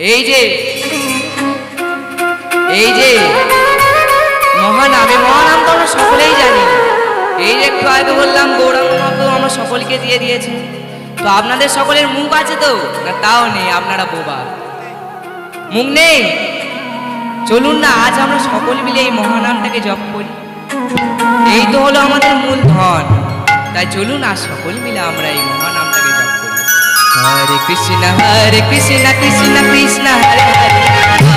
এই যে এই যে মহানাম, এই মহানাম তো আমরা সকলেই জানি। এই যে একটু আগে বললাম গৌরাঙ্গ মহাপ্রভু আমরা সকলকে দিয়ে দিয়েছে, তো আপনাদের সকলের মুখ আছে তো না? তাও নেই, আপনারা বোবা, মুখ নেই। চলুন না আজ আমরা সকল মিলে এই মহানামটাকে জপ করি, এই তো হলো আমাদের মূল ধন। তাই চলুন আজ সকল মিলে আমরা এই মহানামটাকে জপ করি। হরে কৃষ্ণ কৃষ্ণ কৃষ্ণ হরে হরে,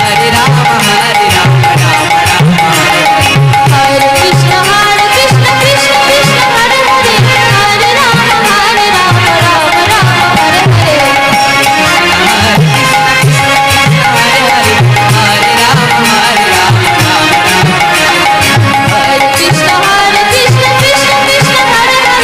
হরে রাম হরে রাম রাম রাম হরে হরে। हरे कृष्ण कृष्ण कृष्ण हरे हरे, हरे राम राम राम राम हरे हरे। हरे कृष्ण कृष्ण कृष्ण हरे हरे, हरे राम राम राम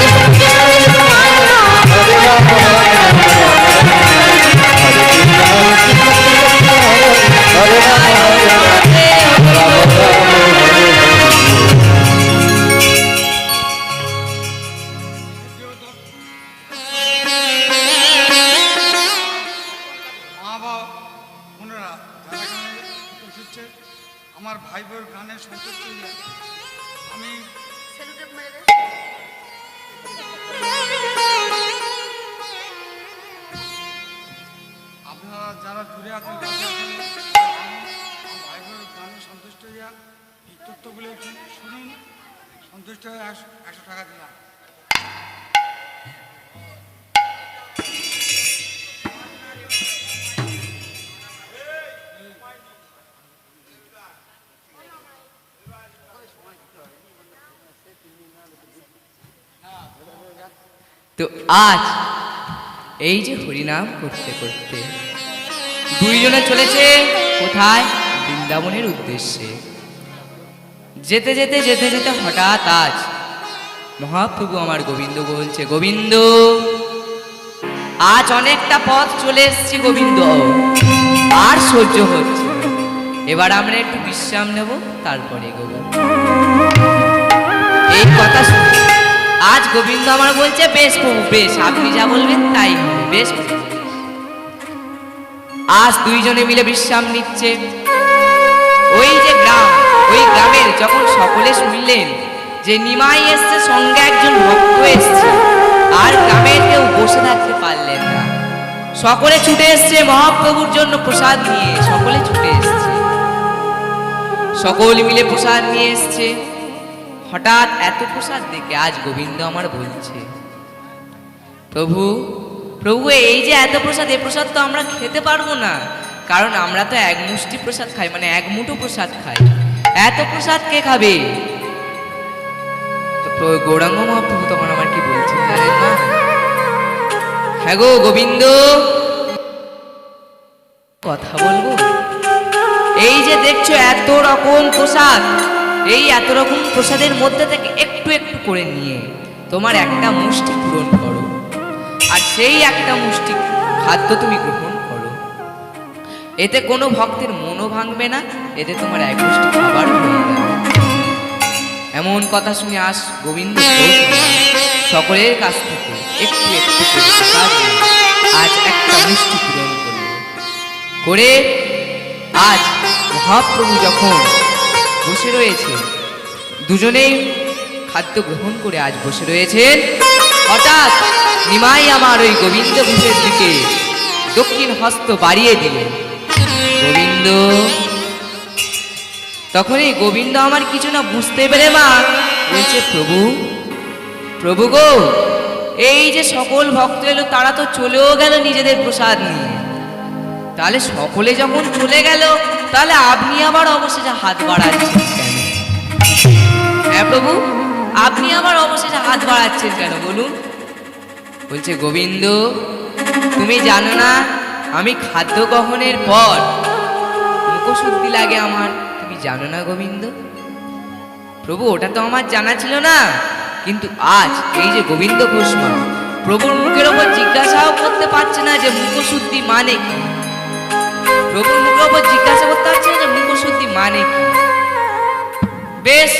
हरे हरे। আমার ভাই বোর গানের সন্তুষ্ট আমি আপনারা যারা দূরে আছেন ভাই বোর গানে সন্তুষ্ট হইয়া এই তথ্যগুলো শুনুন, সন্তুষ্ট হয়ে 100 টাকা দিলাম। তো আজ এই যে হরিনাম করতে করতে দুইজনে চলেছে কোথায়? বৃন্দাবনের উদ্দেশ্যে। যেতে যেতে যেতে যেতে হঠাৎ আজ মহাপ্রভু আমার গোবিন্দ বলছে, গোবিন্দ আজ অনেকটা পথ চলে এসছি গোবিন্দ, আর সহ্য হচ্ছে, এবার আমরা একটু বিশ্রাম নেব, তারপরে গোবিন্দ। এই কথা শুনে আজ গোবিন্দ আমার বলছে, বেশ প্রভু বেশ, আপনি যা বলবেন তাই হবে, বেশ। আজ দুইজনে মিলে বিশ্রাম নিচ্ছে। ওই যে গ্রাম, ওই গ্রামের যখন সকলে শুনলেন যে নিমাই এসছে, সঙ্গে একজন ভক্ত এসছে, আর গ্রামের কেউ বসে থাকতে পারলেন না, সকলে ছুটে এসছে মহাপ্রভুর জন্য প্রসাদ নিয়ে। সকলে ছুটে এসছে, সকল মিলে প্রসাদ নিয়ে এসছে। হঠাৎ এত প্রসাদ দেখে আজ গোবিন্দ আমার বলছে, প্রভু প্রভু এই যে এত প্রসাদ, এই প্রসাদ তো আমরা খেতে পারবো না, কারণ আমরা তো এক মুষ্টি প্রসাদ খাই, মানে এক মুঠো প্রসাদ খাই, এত প্রসাদ কে খাবে? তো গৌরাঙ্গ মহাপ্রভু তখন আমার কি বলছেন জানেন না? হ্যাঁ গো গোবিন্দ, কথা বলবো? এই যে দেখছো এত রকম প্রসাদ, এই এত রকম প্রসাদের মধ্যে থেকে একটু একটু করে নিয়ে তোমার একটা মুষ্টি পূরণ করো, আর সেই একটা মুষ্টি খাদ্য তুমি গ্রহণ করো, এতে কোনো ভক্তের মনও ভাঙবে না, এতে তোমার এক মুষ্টি খাবার হয়ে যাবে। এমন কথা শুনে আজ গোবিন্দ সকলের কাছ থেকে একটু একটু করে প্রসাদ নিয়ে আজ একটা মুষ্টি পূরণ করল। করে আজ মহাপ্রভু যখন বসে রয়েছে, দুজনেই খাদ্য গ্রহণ করে আজ বসে রয়েছেন, হঠাৎ নিমাই আমার ওই গোবিন্দ ঘোষের দিকে দক্ষিণ হস্ত বাড়িয়ে দিলেন। গোবিন্দ তখনই গোবিন্দ আমার কিছু না বুঝতে পেরে মা বলছে, প্রভু প্রভু গো, এই যে সকল ভক্ত এলো, তারা তো চলেও গেল নিজেদের প্রসাদ নিয়ে, তাহলে সকলে যখন চলে গেল, তাহলে আপনি আবার অবশেষে হাত বাড়াচ্ছেন কেন? হ্যাঁ প্রভু, আপনি আবার অবশেষে হাত বাড়াচ্ছেন কেন বলুন? বলছে গোবিন্দ, তুমি জানো না আমি খাদ্য গ্রহণের পর মুখশুদ্ধি লাগে আমার, তুমি জানো না গোবিন্দ? প্রভু ওটা তো আমার জানা ছিল না, কিন্তু আজ এই যে গোবিন্দ ঘোষ মা প্রভুর মুখের ওপর জিজ্ঞাসাও করতে পারছে না যে মুখশুদ্ধি মানে কি। প্রভুর মুখের ওপর জিজ্ঞাসা করতে পারছে না যে মুখশুদ্ধি মানে কি। বেশ,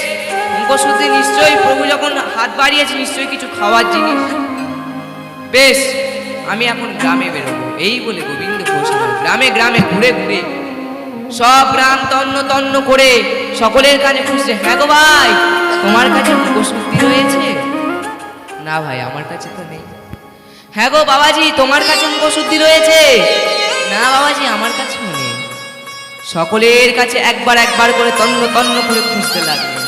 মুখশুদ্ধি নিশ্চয়ই, প্রভু যখন হাত বাড়িয়েছে নিশ্চয়ই কিছু খাওয়ার জিনিস। বেশ, আমি এখন গ্রামে বেরোবো। এই বলে গোবিন্দ ঘোষ আমার গ্রামে গ্রামে ঘুরে ঘুরে সব গ্রাম তন্ন তন্ন করে সকলের কাছে খুঁজছে, হ্যাঁ গো ভাই, তোমার কাছে মুখশুদ্ধি রয়েছে? না ভাই, আমার কাছে তো নেই। হ্যাঁ গো বাবাজি, তোমার কাছে মুখশুদ্ধি রয়েছে? না বাবাজি, আমার কাছেও নেই। সকলের কাছে একবার একবার করে তন্ন তন্ন করে খুঁজতে লাগলেন।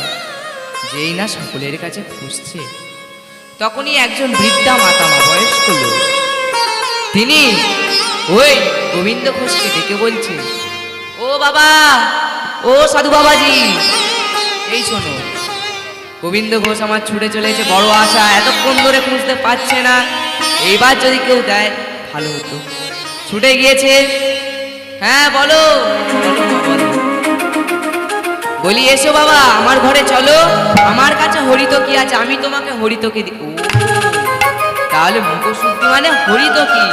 যেই না সকলের কাছে খুঁজছে, তখনই একজন বৃদ্ধা মাতামা বয়স্ক লোক, তিনি ওই গোবিন্দ ঘোষকে ডেকে বলছে, ও বাবা, ও সাধু বাবাজি, এই শোনো, গোবিন্দ ঘোষ আমার ছুটে চলেছে, বড় আশা, এতক্ষণ ধরে খুঁজতে পারছে না, এইবার যদি কেউ দেয় ভালো হতো। ছুটে গিয়েছে। হ্যাঁ বলো, বলো মা, বলো। বলি এসো বাবা, আমার ঘরে চলো, আমার কাছে হরিতকি আছে, আমি তোমাকে হরিতকি দিব। তাহলে মুখশুদ্ধি মানে হরিতকি।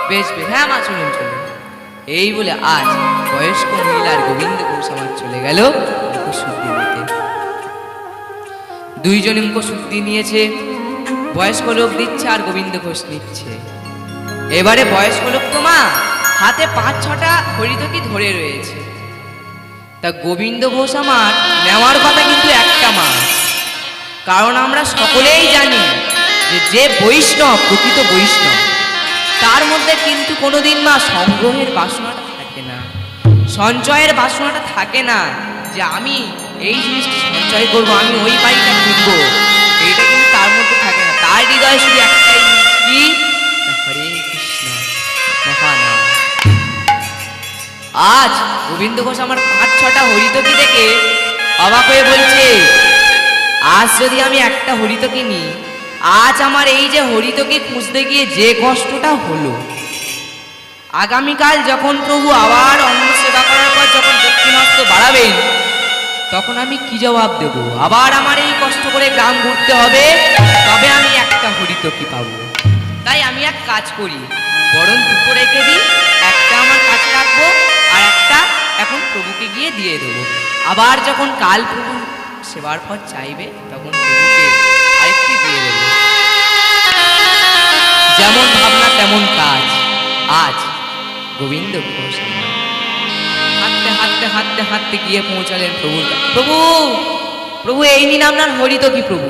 বেশ বেশ, হ্যাঁ মা, চলুন চলুন। এই বলে আজ বয়স্ক মহিলার গোবিন্দ ঘোষ আমার চলে গেল মুখশুদ্ধি নিতে। দুইজনে মুখশুদ্ধি নিয়েছে, বয়স্ক লোক দিচ্ছে আর গোবিন্দ ঘোষ নিচ্ছে। এবারে বয়স্ক লোক তো মা হাতে 5-6টা হরিতকি ধরে রয়েছে। তা গোবিন্দ ঘোষ আমার নেওয়ার কথা কিন্তু একটা মা, কারণ আমরা সকলেই জানি যে বৈষ্ণব, প্রকৃত বৈষ্ণব, তার মধ্যে কিন্তু কোনোদিন মা সংগ্রহের বাসনাটা থাকে না, সঞ্চয়ের বাসনাটা থাকে না, যে আমি এই জিনিসটা সঞ্চয় করবো, আমি ওই বাড়িটা কিনবো, এইটা কিন্তু তার মধ্যে থাকে না। তার হৃদয়ে শুধু একটাই জিনিস, কি? হরে কৃষ্ণ মহানাম। আজ গোবিন্দ ঘোষ আমার 5-6টা হরিতকি দেখে অবাক হয়ে বলছে, আজ যদি আমি একটা হরিতকি নিই, আজ আমার এই যে হরিতকি খুঁজতে গিয়ে যে কষ্টটা হলো, আগামীকাল যখন প্রভু আবার অন্ন সেবা করার পর যখন দক্ষিণাস্ত বাড়াবেন, তখন আমি কি জবাব দেব? আবার আমার এই কষ্ট করে গ্রাম ঘুরতে হবে, তবে আমি একটা হরিতকি পাবো। তাই আমি এক কাজ করি, বরং দুটো রেখে দিই, একটা আমার কাছে রাখবো আর একটা এখন প্রভুকে গিয়ে দিয়ে দেবো। আবার যখন কাল প্রভু সেবার পর চাইবে, তখন প্রভুকে আরেকটি দিয়ে দেবো। যেমন ভাবনা তেমন কাজ। আজ গোবিন্দ ঘোষ হাঁটতে হাঁটতে হাঁটতে হাঁটতে গিয়ে পৌঁছালেন প্রভুর কাছে। প্রভু, প্রভু, এই নিন আপনার হরিতকি। প্রভু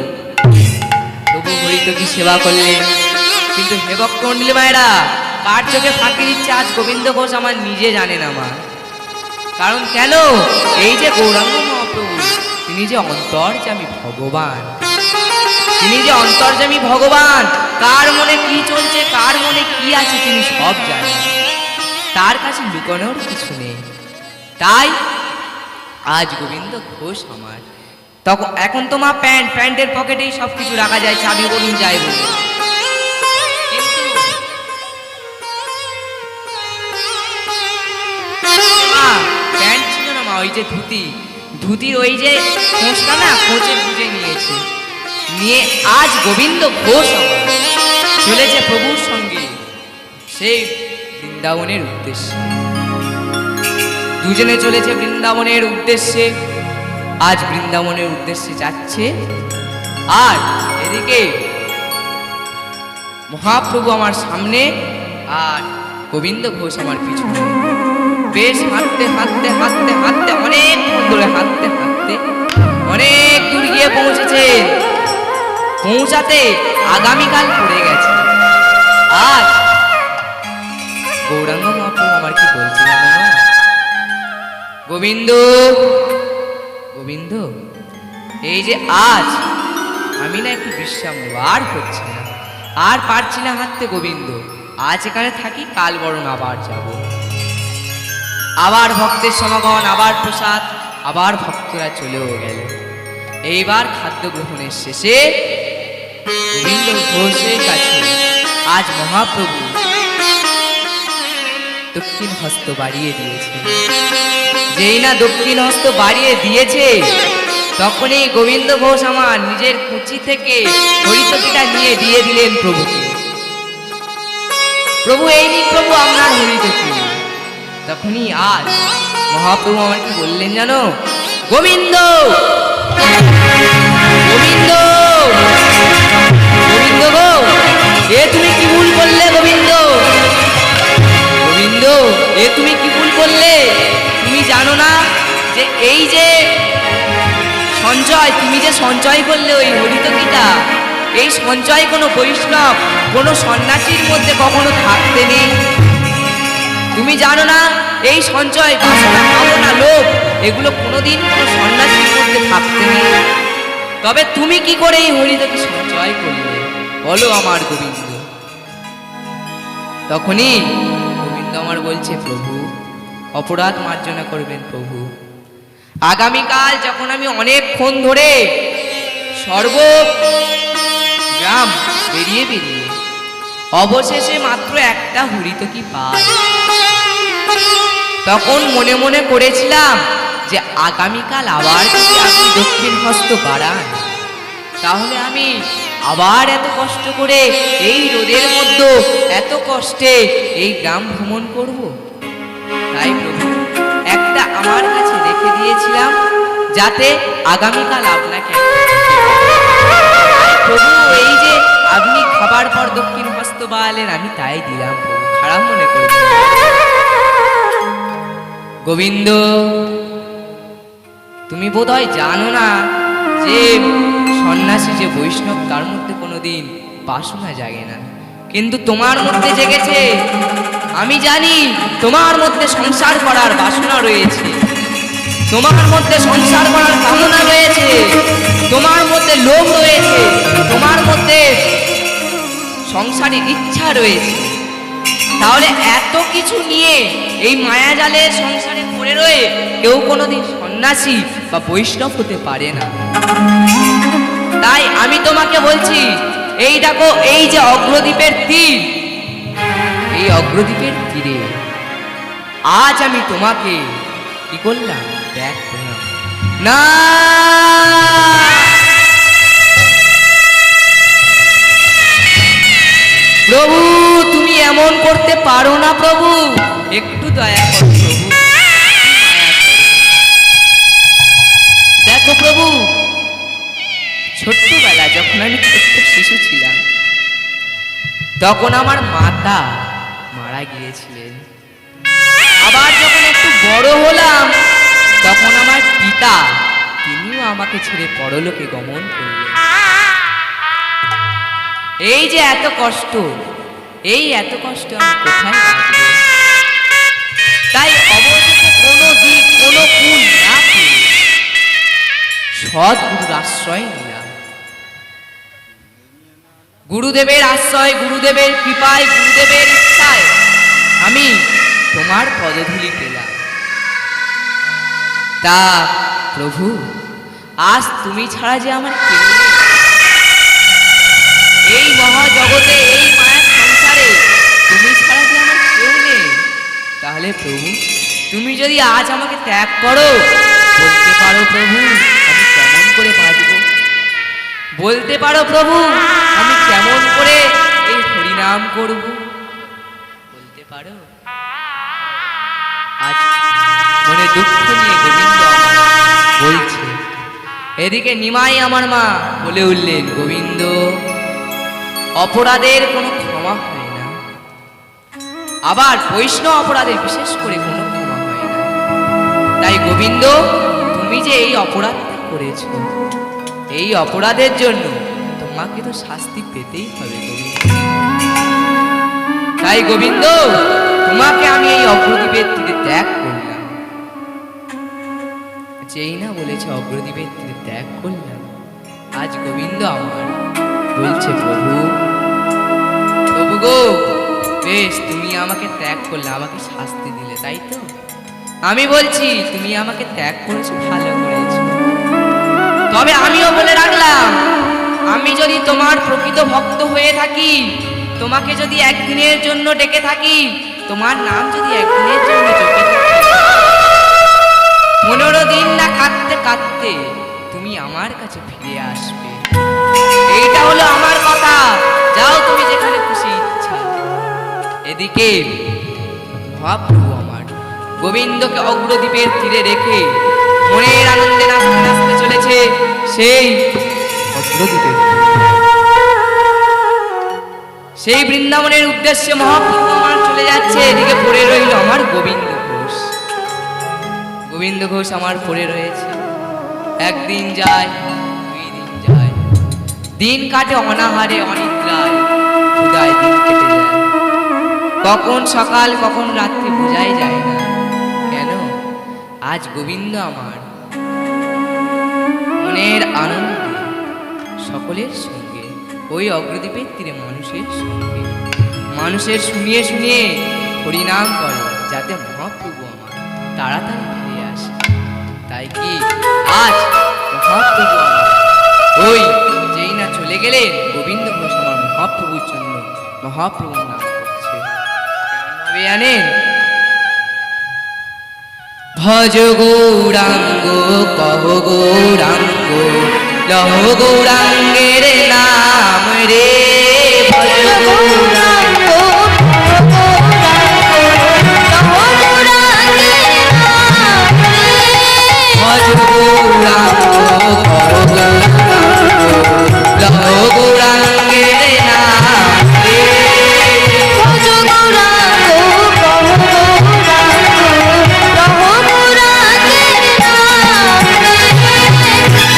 প্রভু হরিতকি সেবা করলেন, কিন্তু হে ভক্ত মন্ডলী মায়েরা, কার চোখে ফাঁকি দিচ্ছে আজ গোবিন্দ ঘোষ আমার নিজে জানে না মা। কারণ কেন? এই যে গৌরাঙ্গ মহাপ্রভু, তিনি যে অন্তর্যামী ভগবান, তিনি যে অন্তর্যামী ভগবান, কার মনে কি চলছে, কার মনে কি আছে, তিনি সব জানেন, তার কাছে লুকানোর কিছু নেই। তাই আজ গোবিন্দ ঘোষ আমার, তখন এখন তো মা প্যান্টের পকেটেই সব কিছু রাখা যায়, চাবি বলুন যাই বলুন, কিন্তু মা প্যান্ট ছিল না মা, ওই যে ধুতির ওই যে খোঁজটা না, খোঁজে বুঝে নিয়েছে, নিয়ে আজ গোবিন্দ ঘোষ আমার চলেছে প্রভুর সঙ্গে সেই বৃন্দাবনের উদ্দেশ্যে। দুজনে চলেছে বৃন্দাবনের উদ্দেশ্যে। আজ বৃন্দাবনের উদ্দেশ্যে যাচ্ছে, আর এদিকে মহাপ্রভু আমার সামনে আর গোবিন্দ ঘোষ আমার পিছনে। বেশ হাঁটতে হাঁটতে হাঁটতে হাঁটতে অনেক ধরে হাঁটতে হাঁটতে অনেক দূর গিয়ে পৌঁছেছে। পৌঁছাতে আগামীকাল পড়ে গেছে। আজ গৌরাঙ্গ মহাপ্রভু আমার কি বলছে জানো না? গোবিন্দ, গোবিন্দ, এই যে আজ আমি না একটু বিশ্রাম নেব, আর হচ্ছে না, আর পারছি না হাঁটতে গোবিন্দ, আজ এখানে থাকি, কাল বরং আবার যাব। আবার ভক্তের সমাগম, আবার প্রসাদ, আবার ভক্তরা চলেও গেল। এইবার খাদ্য গ্রহণের শেষে গোবিন্দ ঘোষের কাছে আজ মহাপ্রভু দক্ষিণ হস্ত বাড়িয়ে দিয়েছে। যেই না দক্ষিণ হস্ত বাড়িয়ে দিয়েছে, তখনই গোবিন্দ ঘোষ আমার নিজের কুচি থেকে হরিতকিটা নিয়ে দিয়ে দিলেন প্রভুকে। প্রভু এই নিন প্রভু আপনার হরিতকি। তখনই আজ মহাপ্রভু আমার কি বললেন জানো? গোবিন্দ গোবিন্দ গোবিন্দ গো, এ তুমি কি ভুল করলে গোবিন্দ? গোবিন্দ, এ তুমি কি ভুল করলে? তুমি জানো না যে এই যে সঞ্চয়, তুমি যে সঞ্চয় করলে ওই হরিতকিটা, এই সঞ্চয় কোনো বৈষ্ণব, কোনো সন্ন্যাসীর মধ্যে কখনো থাকতে নেই। তুমি জানো না এই সঞ্চয়, বাসনা, কামনা, লোভ, এগুলো কোনোদিন কোনো সন্ন্যাসীর মধ্যে থাকতে নেই। তবে তুমি কি করে এই হরিতকি সঞ্চয় করলে বলো আমার গোবিন্দ? তখনই গোবিন্দ আমার বলছে, প্রভু অপরাধ মার্জনা করবেন প্রভু। আগামীকাল যখন আমি অনেকক্ষণ ধরে সর্ব গ্রাম বেরিয়ে বেরিয়ে অবশেষে মাত্র একটা হরিতকি পাই, তখন মনে মনে করেছিলাম যে আগামীকাল আবার যদি আপনি দক্ষিণ হস্ত বাড়ান, তাহলে আমি আবার এত কষ্ট করে এই রোদের মধ্যে এত কষ্টে এই গ্রাম ভ্রমণ করব। তাই প্রভু একটা আমার কাছে রেখে দিয়েছিলাম, যাতে আগামীকাল আপনাকে প্রভু এই যে আপনি খাবার পর দক্ষিণ হস্ত বাড়ালেন, আমি তাই দিলাম প্রভু, খারাপ মনে করবেন না। গোবিন্দ, তুমি বোধহয় জানো না যে সন্ন্যাসী যে বৈষ্ণব, তার মধ্যে কোনোদিন বাসনা জাগে না, কিন্তু তোমার মধ্যে জেগেছে। আমি জানি তোমার মধ্যে সংসার করার বাসনা রয়েছে, তোমার মধ্যে সংসার করার কামনা রয়েছে, তোমার মধ্যে লোভ রয়েছে, তোমার মধ্যে সংসারের ইচ্ছা রয়েছে। তাহলে এত কিছু নিয়ে এই মায়াজালের সংসারে পড়ে রয়ে কেউ কোনোদিন সন্ন্যাসী বা বৈষ্ণব হতে পারে না। তাই আমি তোমাকে বলছি, এই দেখো এই যে অগ্রদ্বীপের তীর, এই অগ্রদ্বীপের তীরে আজ আমি তোমাকে কি করলাম? দেখ করলাম না। প্রভু তুমি এমন করতে পারো না প্রভু, একটু দয়া করো প্রভু, দেখো প্রভু, ছোট্টবেলা যখন আমি ছোট্ট শিশু ছিলাম, তখন আমার মাতা মারা গিয়েছিলেন। আবার যখন একটু বড় হলাম, তখন আমার পিতা, তিনিও আমাকে ছেড়ে পরলোকে গমন করলেন। এই যে এত কষ্ট, এই এত কষ্ট আমি কোথায় রাখবো? তাই অবশেষে কোনো দিক কোনো কুল না পেয়ে সদ্গুরুর আশ্রয় নিলাম। গুরুদেবের আশ্রয়, গুরুদেবের কৃপায়, গুরুদেবের ইচ্ছায় আমি তোমার পদধূলি পেলাম। তা প্রভু, আজ তুমি ছাড়া যে আমার কেউ নেই। এই মহাজগতে, এই মায়ের সংসারে তুমি ছাড়া যে আমার কেউ নেই, তাহলে প্রভু তুমি যদি আজ আমাকে ত্যাগ করো, বলতে পারো প্রভু আমি কেমন করে বাঁচব? বলতে পারো প্রভু আমি কেমন করে এই হরিনাম করব? বলতে পারো? আজ মনে দুঃখ নিয়ে গোবিন্দ বলছে। এদিকে নিমাই আমার মা বলে উঠলেন, গোবিন্দ অপরাধের কোনো ক্ষমা হয় না, আবার বৈষ্ণব অপরাধের বিশেষ করে কোনো ক্ষমা হয় না। তাই গোবিন্দ তুমি যে এই অপরাধটা করেছ, এই অপরাধের জন্য তোমাকে তো শাস্তি পেতেই হবে গোবিন্দ। তাই গোবিন্দ তোমাকে আমি এই অগ্রদ্বীপের তীরে ত্যাগ করলাম। যেই না বলেছে অগ্রদ্বীপের তীরে ত্যাগ করলাম, আজ গোবিন্দ আমার বলছে, প্রভু প্রভু গো, বেশ তুমি আমাকে ত্যাগ করলে, আমাকে শাস্তি দিলে, তাই তো? আমি বলছি তুমি আমাকে ত্যাগ করেছো, ভালো করেছো। তবে আমিও বলে রাখলাম, আমি যদি তোমার প্রকৃত ভক্ত হয়ে থাকি, তোমাকে যদি একদিনের জন্য ডেকে থাকি, তোমার নাম যদি একদিনের জন্য চোখে থাকে, 15 দিন না কাঁদতে কাঁদতে তুমি আমার কাছে ফিরে আসবে। এইটা হলো আমার কথা। যাও তুমি যেখানে খুশি ইচ্ছা। এদিকে মহাপ্রভু আমার গোবিন্দকে অগ্রদ্বীপের তীরে রেখে মনের আনন্দে নাচতে নাচতে চলেছে সেই অগ্রদ্বীপের সেই বৃন্দাবনের উদ্দেশ্যে মহাপ্রভু আমার চলে যাচ্ছে। এদিকে পড়ে রইল আমার গোবিন্দ ঘোষ। গোবিন্দ ঘোষ আমার পড়ে রয়েছে। একদিন যায়, 2 দিন যায়, দিন কাটে অনাহারে অনিদ্রায়, ক্ষুধায় দিন কেটে যায়। কখন সকাল কখন রাত্রি বোঝাই যায় না। কেন? আজ গোবিন্দ আমার মনের আনন্দে সকলের সঙ্গে ওই অগ্রদ্বীপের তীরে মানুষের সঙ্গে মানুষের শুনিয়ে শুনিয়ে হরিনাম করে, যাতে মহাপ্রভু আমার তাড়াতাড়ি ফিরে আসে। তাই কি আজ মহাপ্রভু আমার ওই যেই না চলে গেলেন, গোবিন্দ ঘোষ আমার মহাপ্রভুর জন্য মহাপ্রভুর নাম করছে। কেমনভাবে জানেন? ভজ গৌরাঙ্গ কহ গৌরাঙ্গ লহ গৌরাঙ্গের নাম রে। ভজ গৌরাঙ্গ ভজ গৌরাঙ্গ কহ গৌরাঙ্গ লহ গৌরাঙ্গের নাম রে।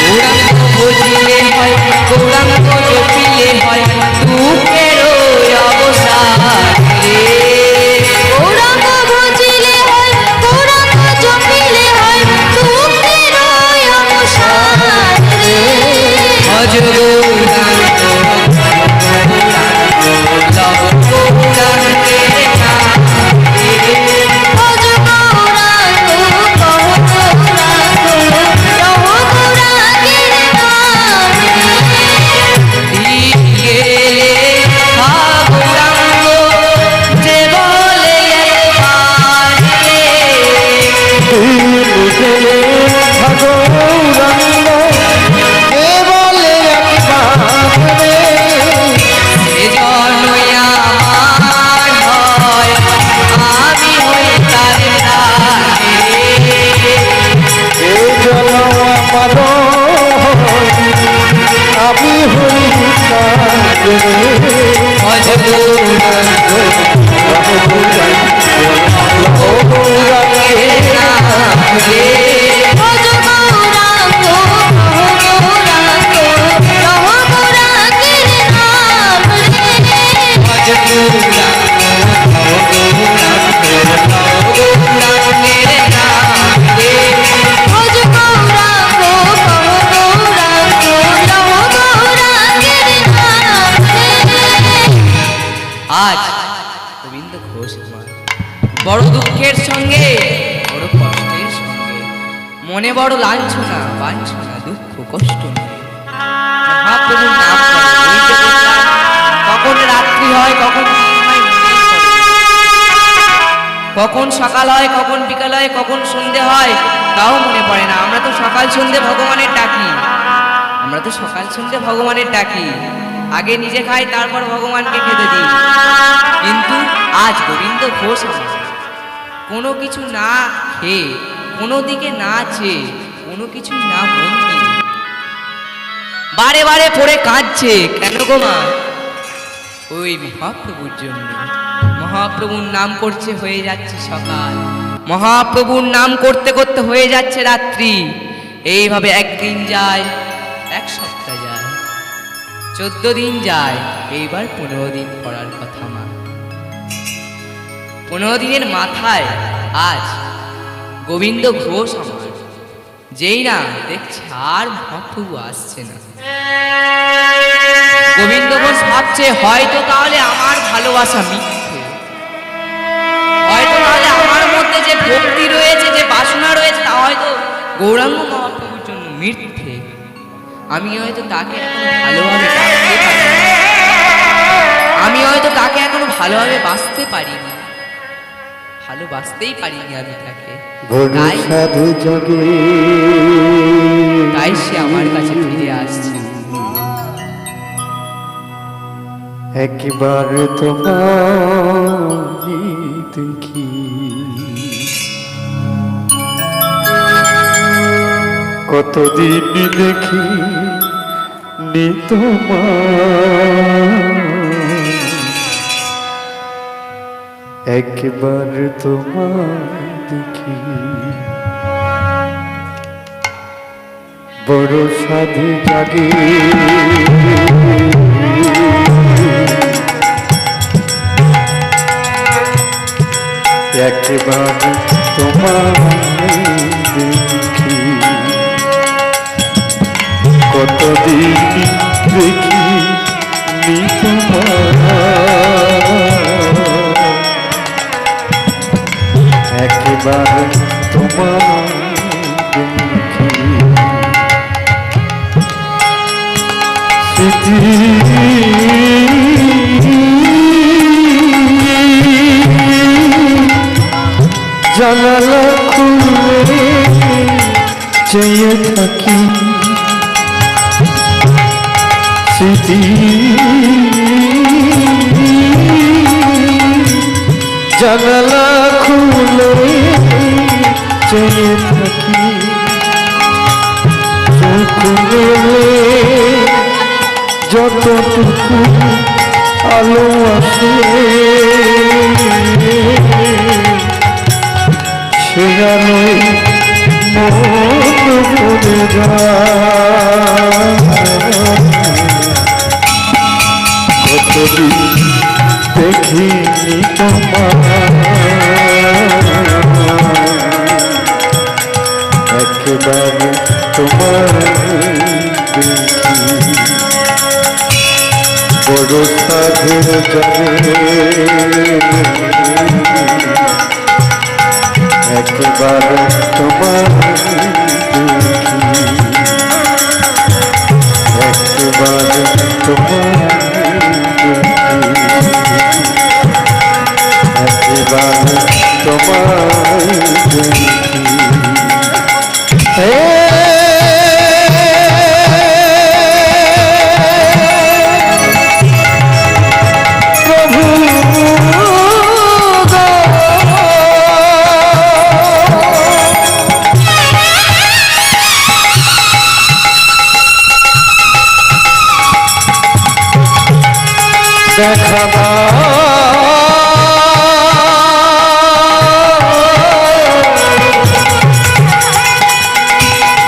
গৌরাঙ্গ বুঝিলে হয়, গৌরাঙ্গ জপিলে হয়, দুঃখের অবসান রে। গৌরাঙ্গ বুঝিলে হয়, গৌরাঙ্গ জপিলে হয়, দুঃখের অবসান রে। ভজ গৌরাঙ্গ লহ গৌরাঙ্গের নাম রে। ভজ গৌরাঙ্গ কহ গৌরাঙ্গ লহ গৌরাঙ্গের নাম রে। দিন গেলে হা গৌরাঙ্গ যে বলে একবার রে। সে জন্মই আমার হয়, আমি হই তার রানী রে। আমি হরি ভজ গৌরাঙ্গ গৌরাঙ্গের নাম রে। ভজ গৌরাঙ্গ কহ গৌরাঙ্গ লহ গৌরাঙ্গের নাম রে। ভজ গৌরাঙ্গ গৌরাঙ্গের নাম রে। ভজ গৌরাঙ্গ কহ গৌরাঙ্গ লহ গৌরাঙ্গের নাম রে। আজ গোবিন্দ ঘোষ আমার বড় দুঃখের সঙ্গে বড় কষ্টের সঙ্গে মনে বড় লাঞ্ছনা বাঞ্ছনা দুঃখ কষ্ট নিয়ে মহাপ্রভুর নাম করে। ওই যে বললাম, কখন রাত্রি হয় কখন দিন হয় মনেই পড়ে না। কখন সকাল হয় কখন বিকাল হয় কখন সন্ধে হয় তাও মনে পড়ে না। আমরা তো সকাল সন্ধে ভগবানের ডাকি, আমরা তো সকাল সন্ধে ভগবানের ডাকি। আগে নিজে খাই, তারপর ভগবানকে খেতে দিই। কিন্তু আজ গোবিন্দ ঘোষ আমার কোনো কিছু না খেয়ে, কোনো দিকে না চেয়ে, কোনো কিছু না মন দিয়ে বারে বারে পড়ে কাঁদছে। কেন গো মা? ওই মহাপ্রভুর জন্য। মহাপ্রভুর নাম করছে, হয়ে যাচ্ছে সকাল, মহাপ্রভুর নাম করতে করতে হয়ে যাচ্ছে রাত্রি। এইভাবে একদিন যায়, 1 সপ্তাহ যায়, 14 দিন যায়, এইবার 15 দিন পড়ার কথা মা। 15 দিনের মাথায় আজ গোবিন্দ ঘোষ আমার যেই না দেখছে আর মহাপ্রভু আসছে না। গোবিন্দ ঘোষ ভাবছে হয়তো তাহলে আমার ভালোবাসা মিথ্যে, হয়তো তাহলে আমার মধ্যে যে ভক্তি রয়েছে, যে বাসনা রয়েছে, তা হয়তো গৌরাঙ্গ মহাপ্রভুর জন্য মিথ্যে। আমি হয়তো তাকে এখন ভালোভাবে ডাকতে পারি না, আমি হয়তো ভালোভাবে বাঁচতে পারিনি, ভালোবাসতেই পারিনি আমি তাকে। ভোর তাই সাধু জগে তাই সে আমার কাছে ফিরে আসছে। একবার তোমায় দেখি, কতদিন দেখি নি তোমায়, একবার তোমায় দেখি বড় সাধু জাগে। একবার তোমায় দেখি, কতদিন দেখি নি তোমায়, একবার তোমায় দেখি স্মৃতি জানালা খুলে চেয়ে থাকি, স্মৃতি জানালা খুলে চেয়ে থাকি, চোখ মেলে যতটুকু আলো আসে সে আলোয় মন ভরে যায়। কতদিন দেখিনি তোমায়, একবার তোমায় দেখি বড় সাধের জলে, একবার তোমায় দেখি, একবার তোমায় দেখি, একবার তোমায় দেখি। দেখা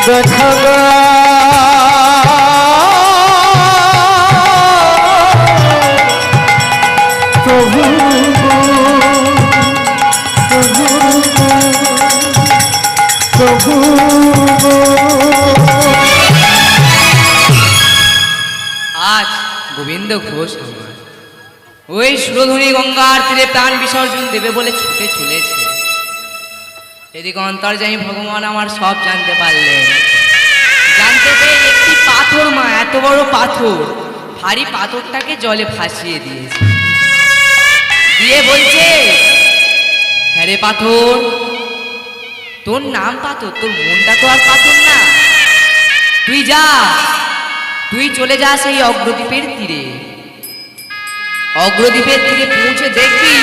দেখা প্রভু প্রভু প্রভু। আজ গোবিন্দ ঘোষ আমার ওই সুরধুনী গঙ্গার তীরে প্রাণ বিসর্জন দেবে বলে ছুটে চলেছে। এদিকে অন্তর্যামী ভগবান আমার সব জানতে পারলেন। জানতে পেরে একটি পাথর, মা এত বড় পাথর, ভারী পাথরটাকে জলে ভাসিয়ে দিয়েছে, দিয়ে বলছে, হ্যাঁ রে পাথর, তোর নাম পাথর, তোর মনটা তো আর পাথর না, তুই যা, তুই চলে যা সেই অগ্রদ্বীপের তীরে। অগ্রদ্বীপের তীরে পৌঁছে দেখবি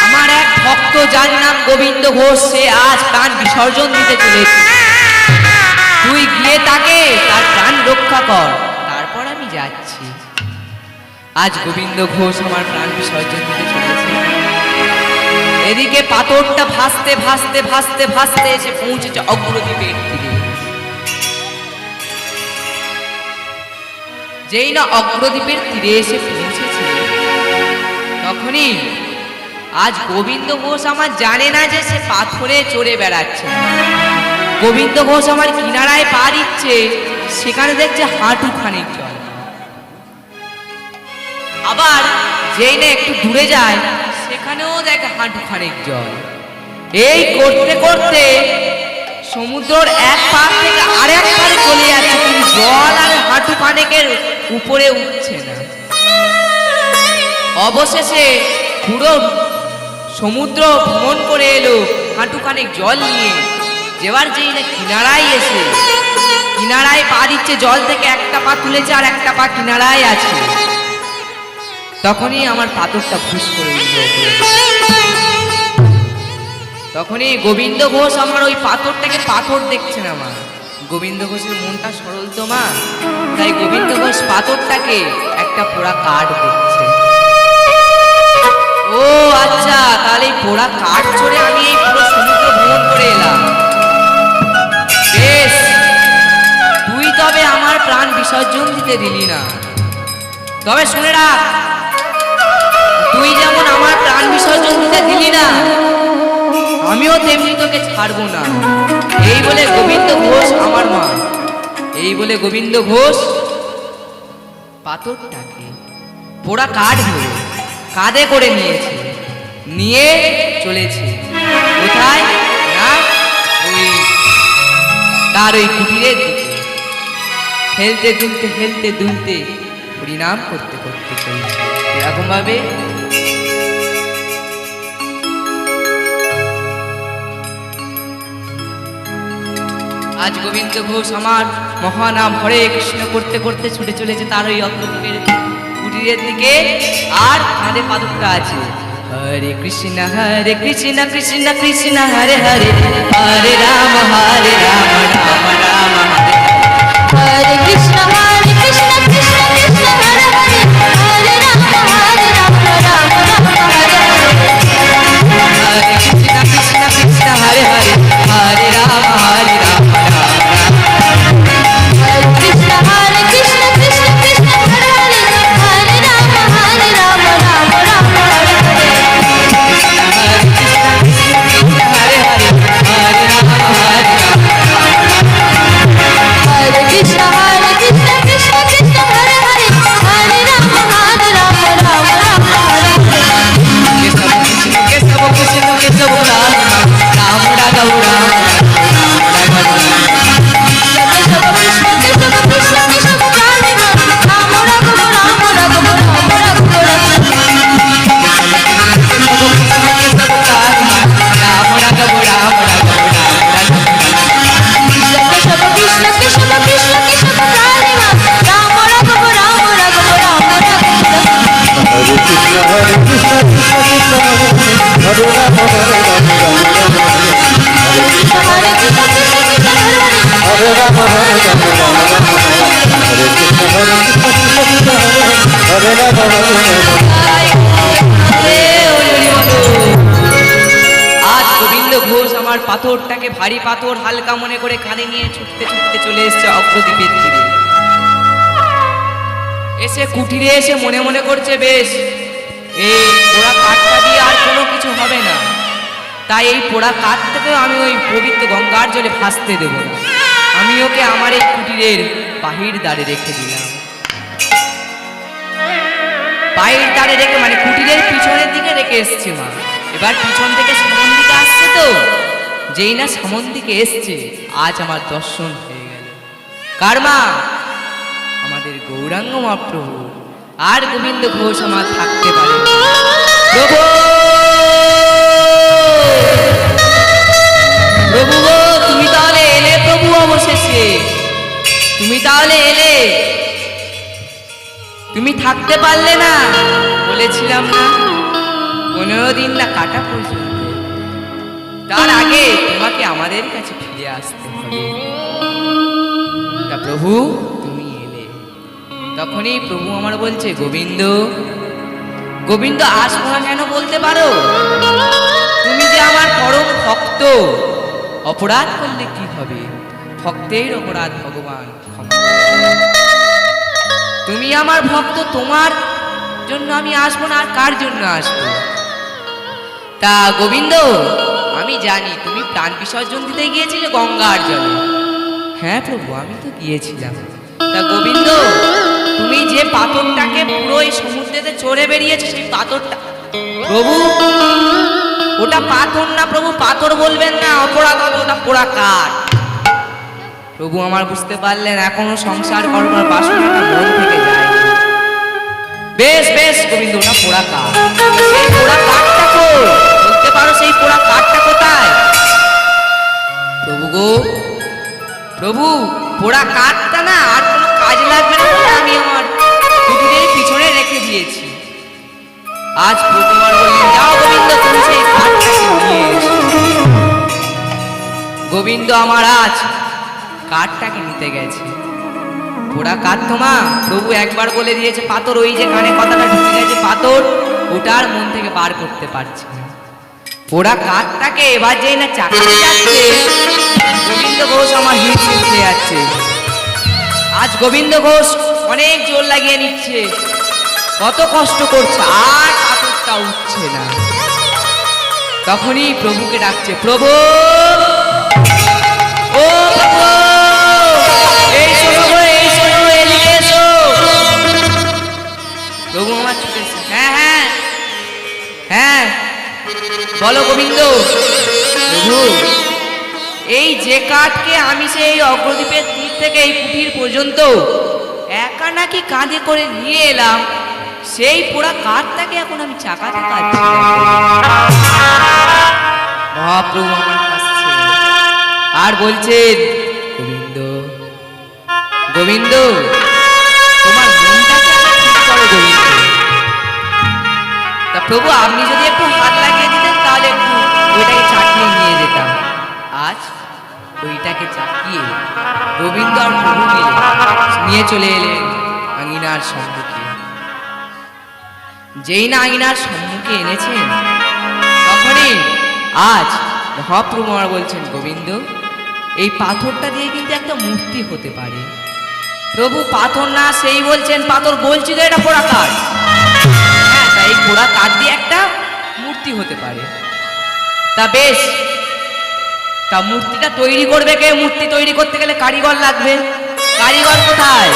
আমার এক ভক্ত যার নাম গোবিন্দ ঘোষ, সে আজ প্রাণ বিসর্জন দিতে চলেছে। তুই গিয়ে তাকে তার প্রাণ রক্ষা কর, তারপর আমি যাচ্ছি। আজ গোবিন্দ ঘোষ আমার প্রাণ বিসর্জন দিতে চলেছে। এদিকে পাথরটা ভাসতে ভাসতে ভাসতে ভাসতে এসে পৌঁছেছে অগ্রদ্বীপের তীরে। যেই না অগ্রদ্বীপের তীরে এসে পৌঁছেছে, তখনই আজ গোবিন্দ ঘোষ আমার জানে না যে সে পাথরে চড়ে বেড়াচ্ছে। গোবিন্দ ঘোষ আমার কিনারায় পা দিচ্ছে, সেখানে দেখছে হাঁটু খানিক জল। আবার যেই না একটু দূরে যায়, সেখানেও দেখে হাঁটু খানিক জল। এই করতে করতে সমুদ্রের এক পার থেকে আরেক পারে চলে যাচ্ছে, কিন্তু জল আর হাঁটু খানেকের উপরে উঠছে না। অবশেষে পুরো সমুদ্র ভ্রমণ করে এলো হাঁটুখানেক জল নিয়ে। যেবার যেই না কিনারায় পা দিচ্ছে, জল থেকে একটা পা তুলেছে আর একটা পা কিনারায় আছে। তখনই আমার পাথরটা ফুস করে উঠলো উপরে। তখনই গোবিন্দ ঘোষ আমার ওই পাথরটাকে পাথর দেখছে না মা। গোবিন্দ ঘোষের মনটা সরল তো মা, তাই গোবিন্দ ঘোষ পাথরটাকে একটা পোড়া কাঠ দেখছে। ও আচ্ছা, তাহলে এই পোড়া কাঠ চড়ে আমি এই পুরো সমুদ্র ভ্রমণ করে এলাম। বেশ, তুই তবে আমার প্রাণ বিসর্জন দিতে দিলি না। তবে শুনে রাখ, তুই যেমন আমার প্রাণ বিসর্জন দিতে দিলি না, আমিও তেমনি তোকে ছাড়বো না। এই বলে গোবিন্দ ঘোষ আমার মা, এই বলে গোবিন্দ ঘোষ পাথরটাকে পোড়া কাঠ ধরে কাঁধে করে নিয়ে চলেছে। কোথায় না, ওই তার ওই কুটিরের দিকে। হেলতে দুলতে হরিনাম করতে করতে চলছে। এরকম ভাবে আজ গোবিন্দ ঘোষ আমার মহানাম হরে কৃষ্ণ করতে করতে ছুটে চলেছে তার ওই অগ্রপথের কুটিরের দিকে। আর কাঁধে পাথরটা আছে। হরে কৃষ্ণ কৃষ্ণ কৃষ্ণ হরে হরে, হরে রাম রাম রাম হরে। हरे कृष्ण कृष्ण कृष्ण हरे हरे, हरे राम राम राम हरे हरे। हरे कृष्ण कृष्ण हरे हरे, हरे राम राम राम। हरे कृष्ण कृष्ण कृष्ण हरे हरे, हरे राम राम राम राम हरे हरे। हरे कृष्ण कृष्ण हरे हरे, हरे राम राम राम। हरे कृष्ण कृष्ण कृष्ण हरे हरे, हरे राम राम राम हरे हरे। के सब राम राम राघव राम আজ গোবিন্দ ঘোষ আমার পাথরটাকে ভারী পাথর হালকা মনে করে কাঁধে নিয়ে ছুটতে ছুটতে চলে এসেছে অগ্রদ্বীপের তীরে। এসে কুটিরে এসে মনে মনে করছে, বেশ এই পোড়া কাঠটা দিয়ে আর কোনো কিছু হবে না, তাই এই পোড়া কাঠ থেকেও আমি ওই পবিত্র গঙ্গার জলে ভাসতে দেব না। আমি ওকে আমার এই কুটিরের বাহির দ্বারে রেখে দিলাম। বাহির দ্বারে রেখে মানে কুটিরের পিছনের দিকে রেখে এসছে মা। এবার পিছন থেকে সামন দিকে আসছে, তো যেই না সামন দিকে এসছে, আজ আমার দর্শন হয়ে গেল। কার মা? আমাদের গৌরাঙ্গ মহাপ্রভু। আর গোবিন্দ ঘোষ আমার থাকতে পারে। প্রভু প্রভু গো, তুমি তাহলে এলে প্রভু, অবশেষে তুমি তাহলে এলে। তুমি থাকতে পারলে না, বলেছিলাম না 15 দিন না কাটা পর্যন্ত, তার আগে তোমাকে আমাদের কাছে ফিরে আসতে হবে। তা প্রভু তুমি এলে। তখনই প্রভু আমার বলছে, গোবিন্দ গোবিন্দ আসবো না কেন বলতে পারো? তুমি যে আমার পরম ভক্ত, অপরাধ করলে কি হবে? ভক্তের অপরাধ ভগবান ক্ষমা করেন। তুমি আমার ভক্ত, তোমার জন্য আমি আসবো না, আর কার জন্য আসবো? তা গোবিন্দ, আমি জানি তুমি প্রাণ বিসর্জন দিতে গিয়েছিলে গঙ্গার জলে। হ্যাঁ প্রভু, আমি তো গিয়েছিলাম। তা গোবিন্দ, তুমি যে পাথরটাকে পুরো এই সমুদ্রেতে চড়ে বেরিয়েছো, সেই পাথরটা প্রভু, ওটা পাথর না প্রভু, পাথর বলবেন না, অপরাধ হবে, ওটা পোড়া কাঠ। প্রভু আমার বুঝতে পারলেন এখনো সংসার করবার বাসনাটা মন থেকে যায়। বেশ বেশ গোবিন্দ, ওটা পোড়া কাঠ। সেই পোড়া কাঠটা কই? বলতে পারো সেই পোড়া কাঠটা কোথায়? প্রভু গো, প্রভু, পোড়া কাঠটা না আর কোনো কাজ লাগবে না বলে আমি আমার কুটিরের পিছনে রেখে দিয়েছি। আজ প্রভু আমার বললেন, যাও গোবিন্দ, তুমি সেই কাঠটাকে নিয়ে এসো। গোবিন্দ আমার আজ কাঠটাকে নিতে গেছে। পোড়া কাঠ তোমা প্রভু একবার বলে দিয়েছে পাথর, ওই যে কানে কথাটা ঢুকে গেছে পাথর, ওটার মন থেকে বার করতে পারছে না। পোড়া কাঠটাকে এবার যেই না চাকাতে যাচ্ছে, গোবিন্দ ঘোষ আমার হিট উঠে যাচ্ছে। আজ গোবিন্দ ঘোষ অনেক জোর লাগিয়ে নিচ্ছে, কত কষ্ট করছে, আর পাথরটা উঠছে না। তখনই প্রভুকে ডাকছে, প্রভু, ও প্রভু, এই শোনো গো, এই শোনো, এদিকে এসো। প্রভু আমার ছুটেছে, হ্যাঁ হ্যাঁ হ্যাঁ, বলো গোবিন্দ। প্রভু, এই যে কাঠকে আমি সেই অগ্রদ্বীপের তীর থেকে এই কুটির পর্যন্ত একা নাকি কাঁধে করে নিয়ে এলাম, সেই পোড়া কাঠটাকে এখন আমি চাকাতে পারছি না। মহাপ্রভু আমার হাসছে আর বলছেন, গোবিন্দ, গোবিন্দ, তোমার মনটাকে ঠিক করো গোবিন্দ। তা প্রভু, আপনি যদি একটু হাত লাগিয়ে দিতেন তাহলে একটু ওইটাকে চাকিয়ে নিয়ে যেতাম। আজ ওইটাকে চাকিয়ে গোবিন্দ আর প্রভু মিলে নিয়ে চলে এলেন আঙিনার সম্মুখে। যেই না আঙিনার সম্মুখে এনেছেন, তখনই আজ মহাপ্রভু আমার বলছেন, গোবিন্দ, এই পাথরটা দিয়ে কিন্তু একটা মূর্তি হতে পারে। প্রভু, পাথর না, সেই বলছেন পাথর, বলছি তো এটা পোড়া কাঠ। হ্যাঁ, তা এই পোড়া কাঠ দিয়ে একটা মূর্তি হতে পারে। তা বেশ, তা মূর্তিটা তৈরি করবে কে? মূর্তি তৈরি করতে গেলে কারিগর লাগবে, কারিগর কোথায়?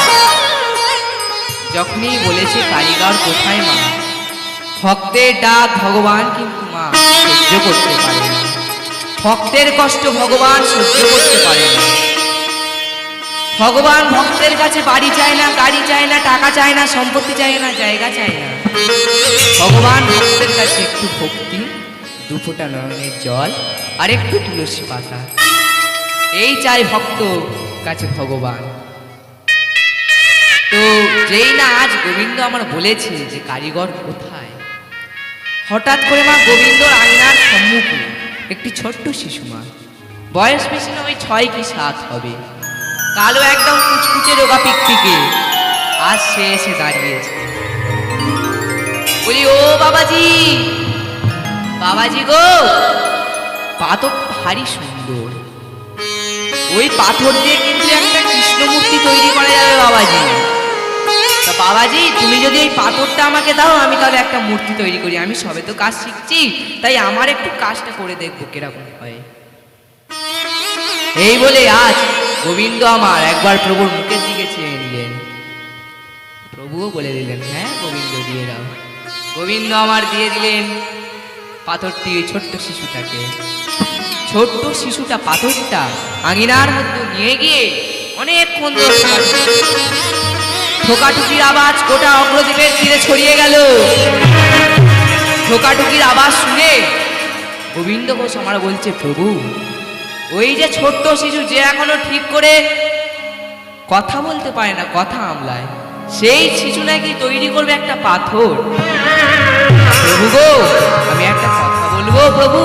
যখনই বলেছে কারিগর কোথায় মা, ভক্তের ডাক ভগবান কিন্তু মা সহ্য করতে পারে না, ভক্তের কষ্ট ভগবান সহ্য করতে পারে না। ভগবান ভক্তের কাছে বাড়ি চায় না, গাড়ি চায় না, টাকা চায় না, সম্পত্তি চায় না, জায়গা চায় না। ভগবান ভক্তের কাছে একটু ভক্তি, দু ফোঁটা নয়নের জল আর একটু তুলসী পাতা, এই চাই ভক্ত কাছে ভগবান। তো যেই না আজ গোবিন্দ আমার বলেছে যে কারিগর কোথায়, হঠাৎ করে মা গোবিন্দর আঙিনার সম্মুখে একটি ছোট্ট শিশু, মা বয়স বেশি না, ওই 6 কি 7 হবে, কালো একদম কুচকুচে রোগা পিকপিকে, আজ সে এসে দাঁড়িয়েছে। বলি, ও বাবাজি, বাবাজি গো, পাথর ভারী সুন্দর, ওই পাথর দিয়ে কিন্তু একটা কৃষ্ণ মূর্তি তৈরি করা যাবে বাবাজি। তা বাবাজি, তুমি যদি এই পাথরটা আমাকে দাও, আমি তাহলে একটা মূর্তি তৈরি করি। আমি সবে তো কাজ শিখছি, তাই আমার একটু কাজটা করে দেখবো কিরকম হয়। এই বলে আজ গোবিন্দ আমার একবার প্রভুর মুখের দিকে চেয়ে নিলেন। প্রভুও বলে দিলেন, হ্যাঁ গোবিন্দ, দিয়ে দাও। গোবিন্দ আমার দিয়ে দিলেন পাথরটি ওই ছোট্ট শিশুটাকে। ছোট্ট শিশুটা পাথরটা আঙিনার মধ্যে নিয়ে গিয়ে অনেকক্ষণ ধরে ঠোকাঠুকির আওয়াজ গোটা অগ্রদ্বীপের তীরে ছড়িয়ে গেল। ঠোকাঠুকির আওয়াজ শুনে গোবিন্দ ঘোষ আমার বলছে, প্রভু, ওই যে ছোট্ট শিশু যে এখনো ঠিক করে কথা বলতে পারে না, কথা আমলায়, সেই শিশু নাকি তৈরি করবে একটা পাথর। প্রভু গো, আমি একটা কথা বলবো প্রভু,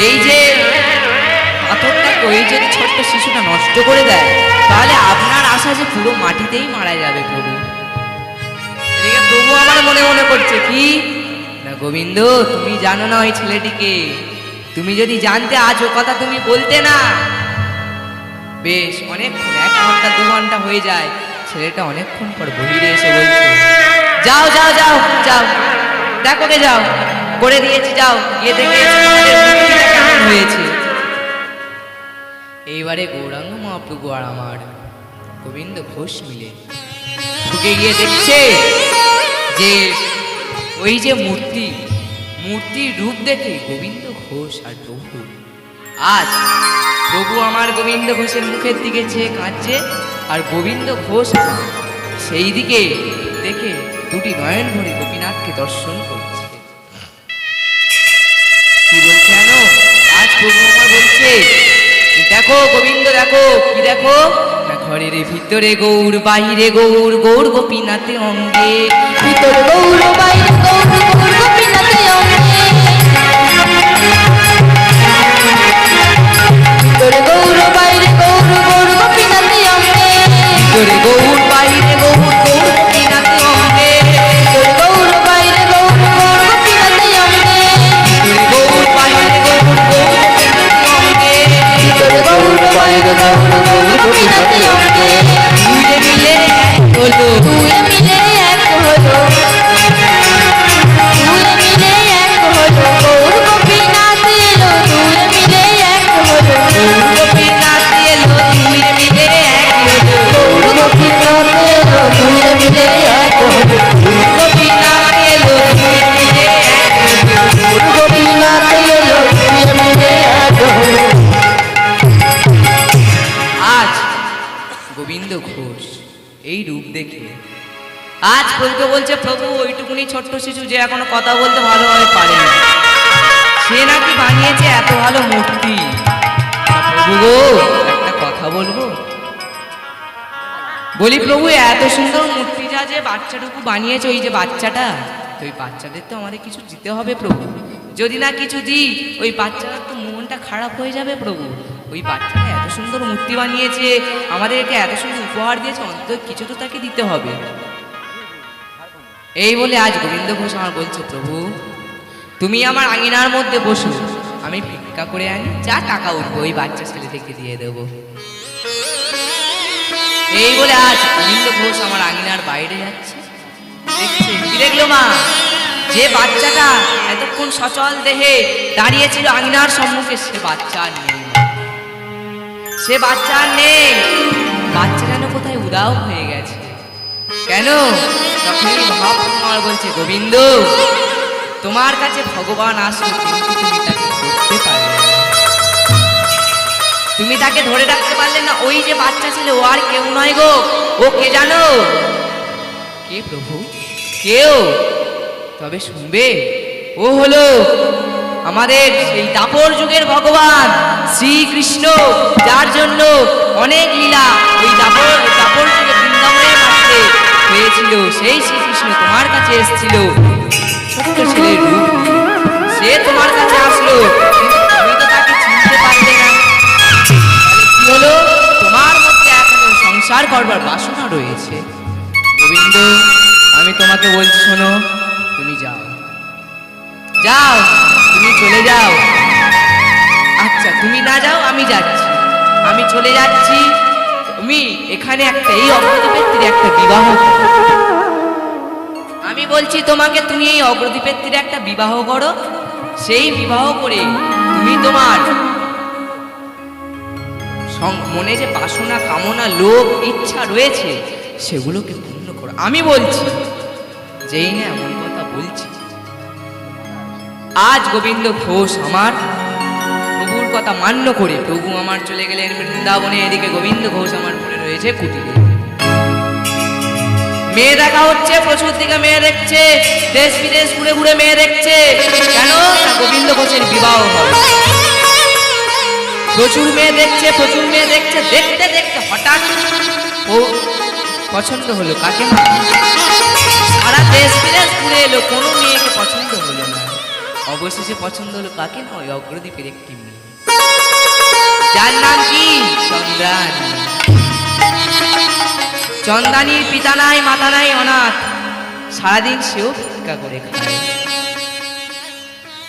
এই যে পাথরটাকে ওই যদি ছোট্ট শিশুটা নষ্ট করে দেয়, তাহলে আপনার আশা যে পুরো মাটিতেই মারা যাবে প্রভু। এদিকে প্রভু আমার মনে মনে করছে কি না, গোবিন্দ, তুমি জানো না ওই ছেলেটিকে, তুমি যদি জানতে আজ ও কথা তুমি বলতে না। বেশ অনেকক্ষণ, 1 ঘন্টা 2 ঘন্টা হয়ে যায়, ছেলেটা অনেকক্ষণ পর বহিরে এসে বলছে, যাও যাও যাও যাও, দেখো কে, যাও, করে দিয়েছি, যাও গিয়ে দেখে মূর্তিটা কেমন হয়েছে। এইবারে গৌরাঙ্গ মহাপ্রভু আর আমার গোবিন্দ ঘোষ মিলে ঢুকে গিয়ে দেখছে যে ওই যে মূর্তির রূপ দেখে গোবিন্দ ঘোষ আর প্রভু, আজ প্রভু আমার গোবিন্দ ঘোষের মুখের দিকে চেয়ে কাঁদছে, আর গোবিন্দ ঘোষ সেই দিকে দেখে দুটি নয়ন ভরে গোপীনাথকে দর্শন করছে। কি বলছে জানো? আজ প্রভু আমার বলছে, দেখো গোবিন্দ, দেখো কি দেখো না, ঘরের ভিতরে গৌর, বাহিরে গৌর, গৌর গোপীনাথে অঙ্গে। ভিতর গৌর বাইরে গৌর, গৌর গোপীনাথে অঙ্গে। ভিতর গৌর বাইরে গৌর, গৌর গোপীনাথে অঙ্গে। ভিতরে গৌর, বাহিরে গৌর, গৌর গোপীনাথে অঙ্গে। ভিতর গৌর বাইরে গৌর, গৌর গোপীনাথে অঙ্গে। ভিতরে গৌর, বাহিরে গৌর, গৌর গোপীনাথে অঙ্গে। ভিতর গৌর বাইরে গৌর, গৌর গোপীনাথে অঙ্গে। দুইয়ে মিলে এক হলো, দুয়ে মিলে এক হলো, দুয়ে মিলে এক হলো, গৌর গোপীনাথ এলো। দুয়ে মিলে এক হলো, গৌর গোপীনাথ এলো, দুইয়ে মিলে এক হলো। গৌর গোপীনাথ এলো। দুয়ে মিলে এক হলো, গোপীনাথ এলো, দুইয়ে মিলে এক হলো। গৌর গোপীনাথ এলো। দুয়ে মিলে এক হলো। আজ গোবিন্দ ঘোষ এই রূপ দেখে আজ প্রভুকে বলছে, প্রভু ওইটুকুনি ছোট্ট শিশু যে এখনো কথা বলতে ভালোভাবে পারে না, সে নাকি বানিয়েছে এত ভালো মূর্তি। তা প্রভু গো, একটা কথা বলবো? বলি প্রভু, এত সুন্দর মূর্তিটা যে বাচ্চাটুকু বানিয়েছে, ওই যে বাচ্চাটা, তো ওই বাচ্চাদের তো আমাদের কিছু দিতে হবে প্রভু। যদি না কিছু দিই, ওই বাচ্চাটার তো মনটা খারাপ হয়ে যাবে প্রভু। ওই বাচ্চাটা এত সুন্দর মূর্তি বানিয়েছে, আমাদেরকে এত সুন্দর উপহার দিয়েছে, অন্তত কিছু তো তাকে দিতে হবে। এই বলে আজ গোবিন্দ ঘোষ আমার বলছে, প্রভু তুমি আমার আঙিনার মধ্যে বসো, আমি ভিক্ষা করে আনি, যা টাকা উঠবে ওই বাচ্চা ছেলে থেকে দিয়ে দেবো। এই বলে আজ গোবিন্দ ঘোষ আমার আঙিনার বাইরে যাচ্ছে, দেখছে কি দেখলো মা, যে বাচ্চাটা এতক্ষণ সচল দেহে দাঁড়িয়েছিল আঙিনার সম্মুখে, সে বাচ্চা আর নেই, সে বাচ্চা আর নেই। বাচ্চা যেন কোথায় উদাও হয়ে গেছে। কেন? তখনই মহাপ্রভু বলছে, গোবিন্দ তোমার কাছে ভগবান আসলো, কিন্তু তুমি তাকে ধরতে পারলে না, তুমি তাকে ধরে রাখতে পারলে না। ওই যে বাচ্চা ছিল, ও আর কেউ নয় গো, ও কে জানো? কে প্রভু? কেউ? তবে শুনবে, ও হলো আমাদের সেই দাপর যুগের ভগবান শ্রীকৃষ্ণ, যার জন্য অনেক লীলা ওই দাপর যুগে বৃন্দাবনের মাঝে হয়েছিল। সেই শ্রীকৃষ্ণ তোমার কাছে এসেছিল ছোট্ট ছেলের রূপ নিয়ে। সে তোমার কাছে আসলো, কিন্তু তুমি তো তাকে চিনতে পারলে না। তাহলে কি হলো? তোমার মধ্যে এখনো সংসার করবার বাসনা রয়েছে। গোবিন্দ, আমি তোমাকে বলছি, শোনো, তুমি যাও, যাও, তুমি চলে যাও। আচ্ছা, তুমি না যাও, আমি যাচ্ছি, আমি চলে যাচ্ছি। তুমি এখানে একটা, এই অগ্রদ্বীপের তীরে একটা বিবাহ করো। আমি বলছি তোমাকে, তুমি এই অগ্রদ্বীপের তীরে একটা বিবাহ করো। সেই বিবাহ করে তুমি তোমার মনে যে বাসনা, কামনা, লোভ, ইচ্ছা রয়েছে, সেগুলোকে পূর্ণ করো। আমি বলছি, যেই না এমন কথা বলছি, আজ গোবিন্দ ঘোষ আমার প্রভুর কথা মান্য করে প্রভু আমার চলে গেলেন বৃন্দাবনে। এদিকে গোবিন্দ ঘোষ আমার পড়ে রয়েছে কুটিরে। মেয়ে দেখা হচ্ছে, প্রচুর দিকে মেয়ে দেখছে, দেশ বিদেশ ঘুরে ঘুরে মেয়ে দেখছে। কেন? না গোবিন্দ ঘোষের বিবাহ হবে। প্রচুর মেয়ে দেখছে, প্রচুর মেয়ে দেখছে, দেখতে দেখতে হঠাৎ ও পছন্দ হলো কাকে? না, সারা দেশ বিদেশ ঘুরে এলো, কোনো মেয়েকে পছন্দ হলো না। অবশেষে পছন্দ হলো কাকে? না, ওই অগ্রদ্বীপের একটি মেয়ে, যার নাম কি? চন্দ্রানী। চন্দ্রানীর পিতা নাই, মাতা নাই, অনাথ, সারাদিন সেও ভিক্ষা করে খায়।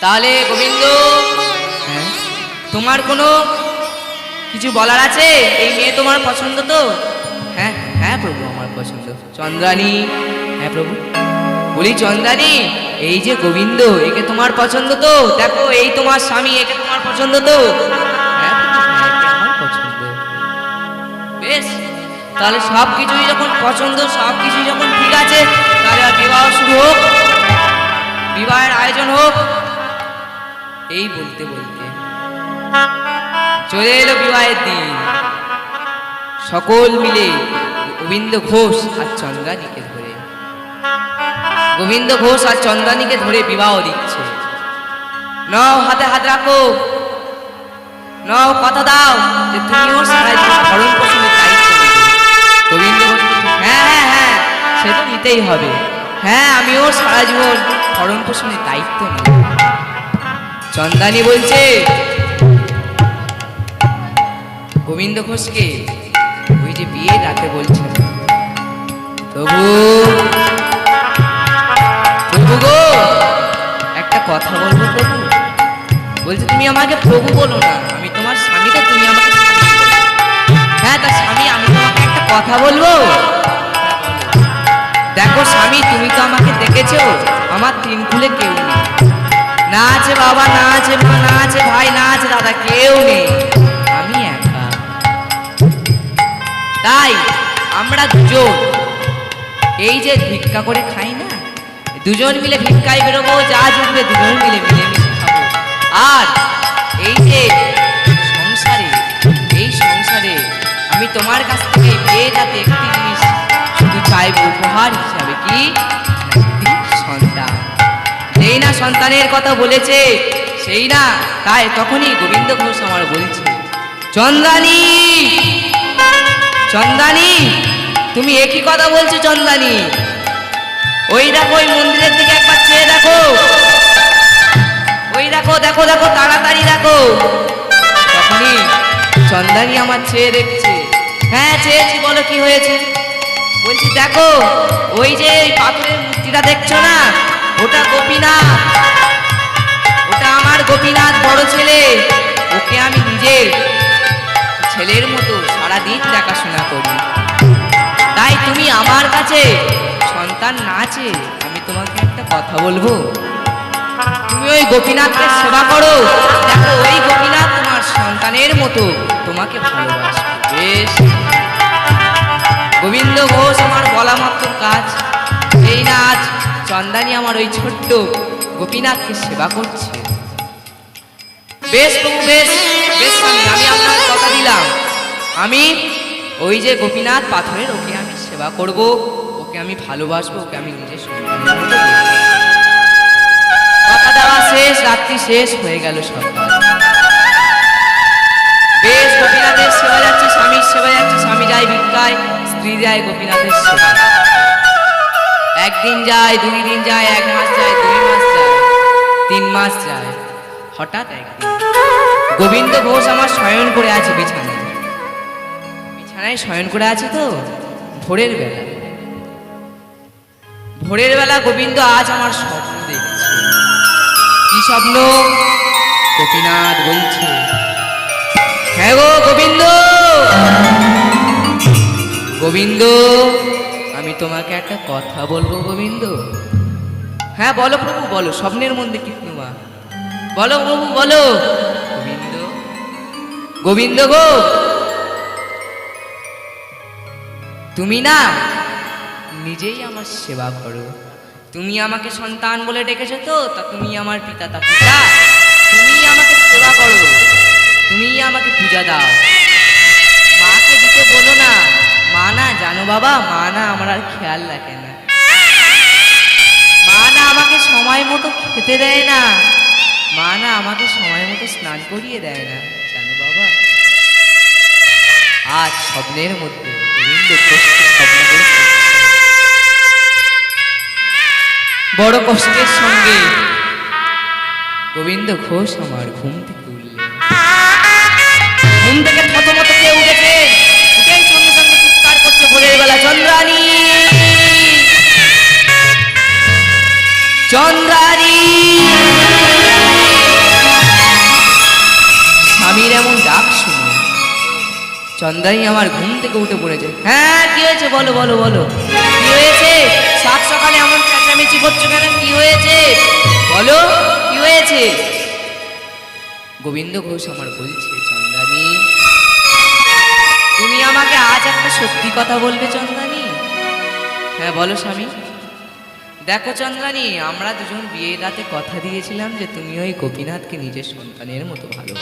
তাহলে গোবিন্দ, হ্যাঁ, তোমার কোনো কিছু বলার আছে? এই মেয়ে তোমার পছন্দ তো? হ্যাঁ হ্যাঁ প্রভু, আমার পছন্দ। চন্দ্রানী? হ্যাঁ প্রভু। বলি চন্দ্রানী, এই যে গোবিন্দ, একে তোমার পছন্দ তো? দেখো, এই তোমার স্বামী, একে তোমার পছন্দ তো? হ্যাঁ প্রভু, হ্যাঁ, একে আমার পছন্দ। বেশ, তাহলে সব কিছুই যখন পছন্দ, সব কিছুই যখন ঠিক আছে, তাহলে আর বিবাহ শুরু হোক, বিবাহের আয়োজন হোক। এই বলতে বলতে চলে এলো বিবাহের দিন। সকল মিলে গোবিন্দ ঘোষ আর চন্দ্রানীকে ধরে গোবিন্দ ঘোষ আর চন্দানীকে ধরে বিবাহ দিচ্ছে। নাও হাতে হাত রাখো, নাও কথা দাও যে তুমি ওর সারা জীবন ভরণ পোষণের দায়িত্ব নেবে। গোবিন্দ ঘোষ বলছে, হ্যাঁ হ্যাঁ হ্যাঁ, সে তো নিতেই হবে। হ্যাঁ, আমি ওর সারা জীবন ভরণ পোষণের দায়িত্ব নেব। চন্দানী বলছে গোবিন্দ ঘোষকে, ওই যে বিয়ের রাতে বলছে, প্রভু প্রভু গো, একটা কথা বলবো প্রভু। বলছে তুমি আমাকে প্রভু বলো না, আমি তোমার স্বামী, তো তুমি আমাকে স্বামী বলো। হ্যাঁ তা স্বামী, আমি তোমাকে একটা কথা বলবো। দেখো স্বামী, তুমি তো আমাকে দেখেছো, আমার তিন কুলে কেউ নেই, না আছে বাবা, না আছে মা, না আছে ভাই, না আছে দাদা, কেউ নেই, আমি একা। তাই আমরা দুজন এই যে ভিক্ষা করে খাই না, দুজন মিলে ভিক্ষায় বেরোবো, যা জুটবে দুজন মিলে মিলেমিশে খাবো। আর এই যে সংসারে, এই সংসারে আমি তোমার কাছ থেকে বিয়েটাতে একটি জিনিস শুধু চাইবো উপহার হিসাবে, কি? একটি সন্তান। যেই না সন্তানের কথা বলেছে, সেই না, তাই তখনই গোবিন্দ ঘোষ আমার বলছে, চন্দানী চন্দানী, তুমি একই কথা বলছো চন্দানী? ওই দেখো, ওই মন্দিরের দিকে একবার চেয়ে দেখো, ওই দেখো দেখো দেখো, তাড়াতাড়ি দেখো। তখনই চন্দানী আমার চেয়ে দেখছে। হ্যাঁ চেয়েছি, বলো কি হয়েছে? বলছি দেখো, ওই যে ওই পাথরের মূর্তিটা দেখছো না, ওটা গোপীনাথ, ওটা আমার গোপীনাথ বড় ছেলে। ওকে আমি নিজের ছেলের মতো সারাদিন দেখাশোনা করি। তাই তুমি আমার কাছে সন্তান না চেয়ে আমি তোমাকে একটা কথা বলবো, তুমি ওই গোপীনাথকে সেবা করো। দেখো ওই গোপীনাথ তোমার সন্তানের মতো তোমাকে ভালোবাসবে। বেশ, গোবিন্দ ঘোষ আমার বলা মাত্র কাজ। এই না আজ চন্দানী আমার ওই ছোট্ট গোপীনাথকে সেবা করছে। বেশ প্রভু, বেশ বেশ স্বামী, আমি আপনার কথা দিলাম, আমি ওই যে গোপীনাথ পাথরের, ওকে আমি সেবা করব, ওকে আমি ভালোবাসবো, ওকে আমি নিজের সন্তানের মতো দেখব। কথা দেওয়া শেষ, রাত্রি শেষ হয়ে গেল, সকাল। বেশ গোপীনাথের সেবা যাচ্ছে, স্বামীর সেবা যাচ্ছে, স্বামী যায় ভিক্ষায়, স্ত্রী যায় গোপীনাথের সেবা। একদিন যায়, 2 দিন যায়, 1 মাস যায়, 2 মাস যায়, 3 মাস যায়। হঠাৎ একদিন গোবিন্দ ঘোষ আমার শয়ন করে আছে বিছানায়, বিছানায় শয়ন করে আছে। তো ভোরের বেলা, ভোরের বেলা গোবিন্দ আজ আমার স্বপ্ন দেখছে। কি স্বপ্ন? গোপীনাথ বলছে, হ্যাঁ গো গোবিন্দ, গোবিন্দ আমি তোমাকে একটা কথা বলবো গোবিন্দ। হ্যাঁ বলো প্রভু, বলো, স্বপ্নের মধ্যে কি তোমা, বলো প্রভু বলো। গোবিন্দ, গোবিন্দ গো, তুমি না নিজেই আমার সেবা করো। তুমি আমাকে সন্তান বলে ডেকেছো, তো তা তুমি আমার পিতা, তা পিতা তুমি আমাকে সেবা করো, তুমি আমাকে পূজা দাও। মাকে দিতে বলো না, মা না, জানো বাবা, মা না আমার আর খেয়াল রাখে না, মা না আমাকে সময় মতো খেতে দেয় না, মা না আমাকে সময় মতো স্নান করিয়ে দেয় না, জানো বাবা। আজ স্বপ্নের মধ্যে গোবিন্দ ঘোষকে স্বপ্ন দেখছে, বড় কষ্টের সঙ্গে গোবিন্দ ঘোষ আমার ঘুম থেকে উঠলেন। ঘুম থেকে থতমত খেয়ে উঠেছে, উঠেই সঙ্গে সঙ্গে চিৎকার করছে ভোরের বেলা, চন্দ্রানী চন্দ্রানী। স্বামীর এমন ডাক শুনে চন্দ্রানী আমার ঘুম থেকে উঠে পড়েছে। হ্যাঁ কি হয়েছে, বলো বলো বলো, কি হয়েছে? সাত সকালে এমন চেঁচামেচি করছো কেন, কি হয়েছে বলো, কি হয়েছে? গোবিন্দ ঘোষ আমার বলছে, চন্দ্রানী তুমি আমাকে আজ একটা সত্যি কথা বলবে চন্দ্রানী? হ্যাঁ বলো স্বামী। দেখো চন্দ্রানী, আমরা দুজন বিয়ের রাতে কথা দিয়েছিলাম যে তুমি ওই গোপীনাথকে নিজের সন্তানের মতো ভালো।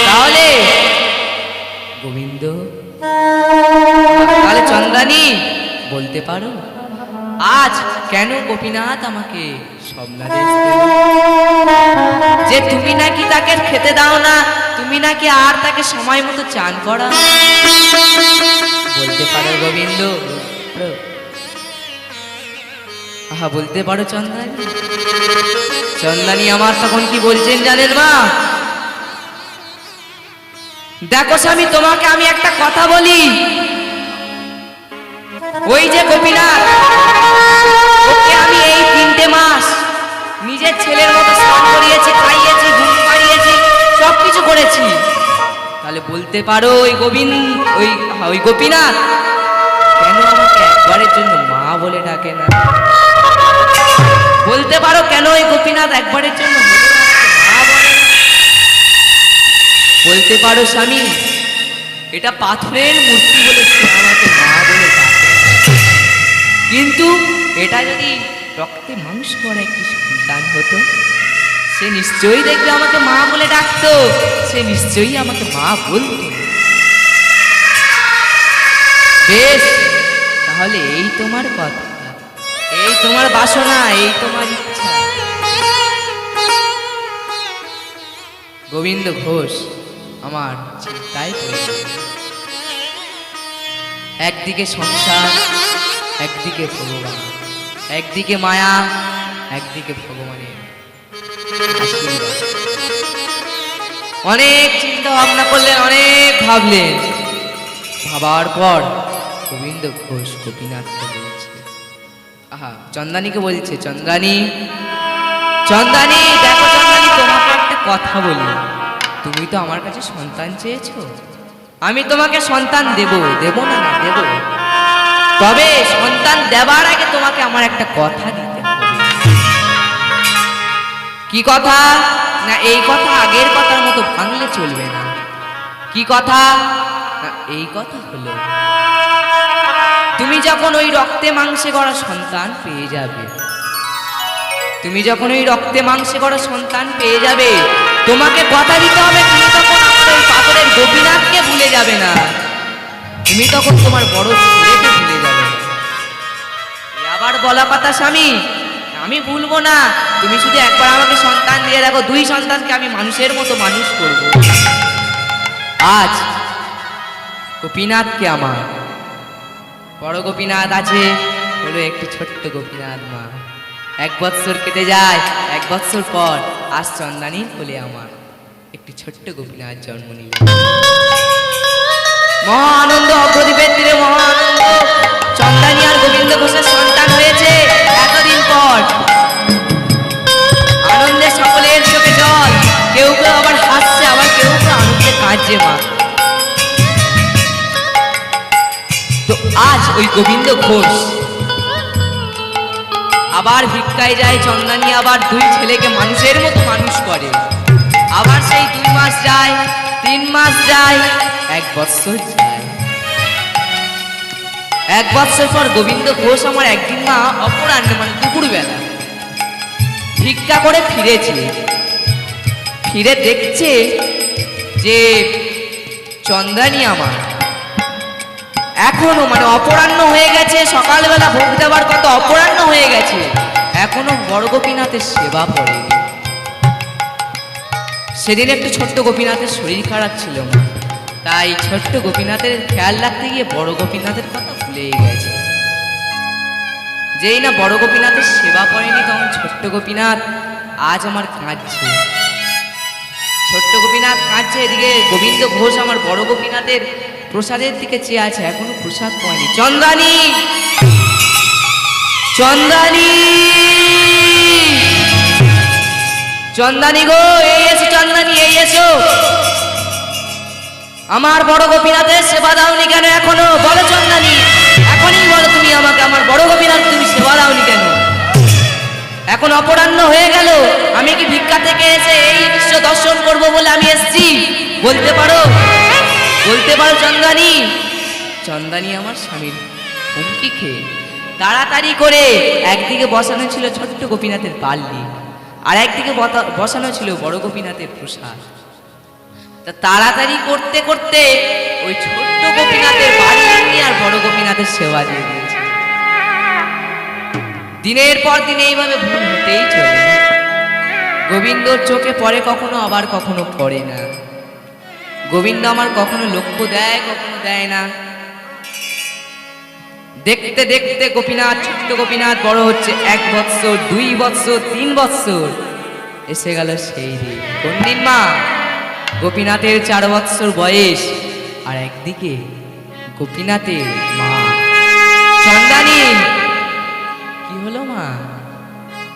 তাহলে গোবিন্দ, তাহলে চন্দ্রানী বলতে পারো আজ কেন গোপীনাথ আমাকে স্বপ্নাদেশ দিল? যে তুমি নাকি তাকে খেতে দাও না, তুমি নাকি আর তাকে সময় মতো চান করা। বলতে পারো গোবিন্দ, আহা বলতে পারো চন্দ্রানী? চন্দ্রানী আমার তখন কি বলছেন জানেন মা? দেখো স্বামী, তোমাকে আমি একটা কথা বলি। ওই যে গোপীনাথ, ওকে আমি এই 3টে মাস নিজের ছেলের মতো স্নান করিয়েছি, খাইয়েছি, ঘুম পাড়িয়েছি, সবকিছু করেছি। তাহলে বলতে পারো ওই গোপীনাথ কেন আমাকে একবারের জন্য মা বলে ডাকে না? বলতে পারো কেন ওই গোপীনাথ একবারের জন্য মা বলে না? বলতে পারো স্বামী, এটা পাথরের মূর্তি বলে সে আমাকে মা বলে ডাকে। কিন্তু এটা যদি রক্তে মাংস করা একটি সন্তান হতো, সে নিশ্চয়ই দেখবে আমাকে মা বলে ডাকতো, সে নিশ্চয়ই আমাকে মা বলতো। বেশ, তাহলে এই তোমার কথা, এই তোমার বাসনা, এই তোমার ইচ্ছা। গোবিন্দ ঘোষ আমার চিন্তায় পড়ে গেল। একদিকে সংসার, একদিকে ভগবান, একদিকে মায়া, একদিকে ভগবানের আশীর্বাদ। অনেক চিন্তা ভাবনা করলেন, অনেক ভাবলেন। ভাবার পর গোবিন্দ ঘোষ গোপীনাথকে বলছে, আহা চন্দ্রানীকে বলছে, চন্দ্রানী, চন্দ্রানী দেখো চন্দ্রানী, তোমাকে একটা কথা বলি। তুমি তো আমার কাছে সন্তান চেয়েছো, আমি তোমাকে সন্তান দেব, দেব না না দেব। তবে সন্তান দেবার আগে তোমাকে আমার একটা কথা দিতে হবে। কি কথা? না এই কথা আগের কথার মতো ভাঙলে চলবে না। কি কথা? না এই কথা হলো, তুমি যখন ওই রক্তে মাংসে গড়া সন্তান পেয়ে যাবে, তুমি যখন ওই রক্তে মাংসে গড়া সন্তান পেয়ে যাবে, তোমাকে কথা দিতে হবে তুমি তখন আমার ওই পাথরের গোপীনাথকে ভুলে যাবে না, তুমি তখন তোমার বড় ছেলেকে ভুলে যাবে। আবার বলা কথা স্বামী, আমি ভুলবো না, তুমি শুধু একবার আমাকে সন্তান দিয়ে দেখো, 2 সন্তানকে আমি মানুষের মতো মানুষ করব। আজ গোপীনাথকে আমার বড় গোপীনাথ আছে, হলো একটি ছোট্ট গোপীনাথ মা। 1 বৎসর কেটে যায়, 1 বৎসর পর আজ চন্দ্রানী বলে আমার একটি ছোট্ট গোপীনাথ জন্ম নিল। মহা আনন্দ, অগ্রদ্বীপের তীরে মহা আনন্দ। চন্দ্রানী আর গোবিন্দ ঘোষের সন্তান হয়েছে এতদিন পর। আনন্দে সকলের চোখে জল, কেউ কেউ আবার হাসছে, আবার কেউ কেউ আনন্দে কাঁদছে মা। তো আজ ওই গোবিন্দ ঘোষ আবার ভিক্ষায় যায়, চন্দ্রানী আবার 2 ছেলেকে মানুষের মতো মানুষ করে। আবার সেই 2 মাস যায়, 3 মাস যায়, 1 বৎসর যায়। 1 বৎসর পর গোবিন্দ ঘোষ আমার একদিন মা অপরাহ্নে মানে দুপুরবেলা ভিক্ষা করে ফিরেছে। ফিরে দেখছে যে চন্দ্রানী আমার এখনো মানে অপরাহ্ন হয়ে গেছে, সকালবেলা ভোগ দেওয়ার কত অপরাহ্ন হয়ে গেছে, এখনো বড় গোপীনাথের সেবা পড়েনি। সেদিন একটু ছোট্ট গোপীনাথের শরীর খারাপ ছিল না, তাই ছোট্ট গোপীনাথের খেয়াল রাখতে গিয়ে বড় গোপীনাথের কথা ভুলেই গেছে। যেই না বড় গোপীনাথের সেবা পড়েনি, তখন ছোট্ট গোপীনাথ আজ আমার কাঁদছে। ছোট্ট গোপীনাথ কাঁদছে, এদিকে গোবিন্দ ঘোষ আমার বড় গোপীনাথের প্রসাদের দিকে চেয়ে আছে, এখনো প্রসাদ পায়নি। চন্দ্রানী, চন্দ্রানী, চন্দ্রানী গো, এই এসো চন্দ্রানী, এই এসো। আমার বড় গোপীনাথের সেবা দাওনি কেন এখনো? বলো চন্দ্রানী, এখনই বলো তুমি আমাকে, আমার বড় গোপীনাথ তুমি সেবা দাওনি কেন? এখন অপরাহ্ন হয়ে গেল, আমি কি ভিক্ষা থেকে এসে এই দৃশ্য দর্শন করব বলে আমি এসেছি? বলতে পারো, বলতে পারো চন্দ্রানী? চন্দ্রানী আমার স্বামীর হুমকি খেয়ে তাড়াতাড়ি করে একদিকে বসানো ছিল ছোট্ট গোপীনাথের বাল্লি, আর একদিকে বসানো ছিল বড় গোপীনাথের প্রসাদ। তা তাড়াতাড়ি করতে করতে ওই ছোট্ট গোপীনাথের বাল্লি নিয়ে আর বড় গোপীনাথের সেবা দিয়ে দিয়েছে। দিনের পর দিন এইভাবে ভুল হতেই চলে। গোবিন্দর চোখে পড়ে কখনো, আবার কখনো পড়ে না। গোবিন্দ আমার কখনো লক্ষ্য দেয়, কখনো দেয় না। দেখতে দেখতে গোপীনাথ, ছোট্ট গোপীনাথ বড় হচ্ছে। 1 বৎসর, 2 বৎসর, 3 বৎসর, এসে গেল সেই দিন। কোন দিন মা? গোপীনাথের 4 বৎসর বয়স। আর একদিকে গোপীনাথের মা চন্দানী। কি হলো মা?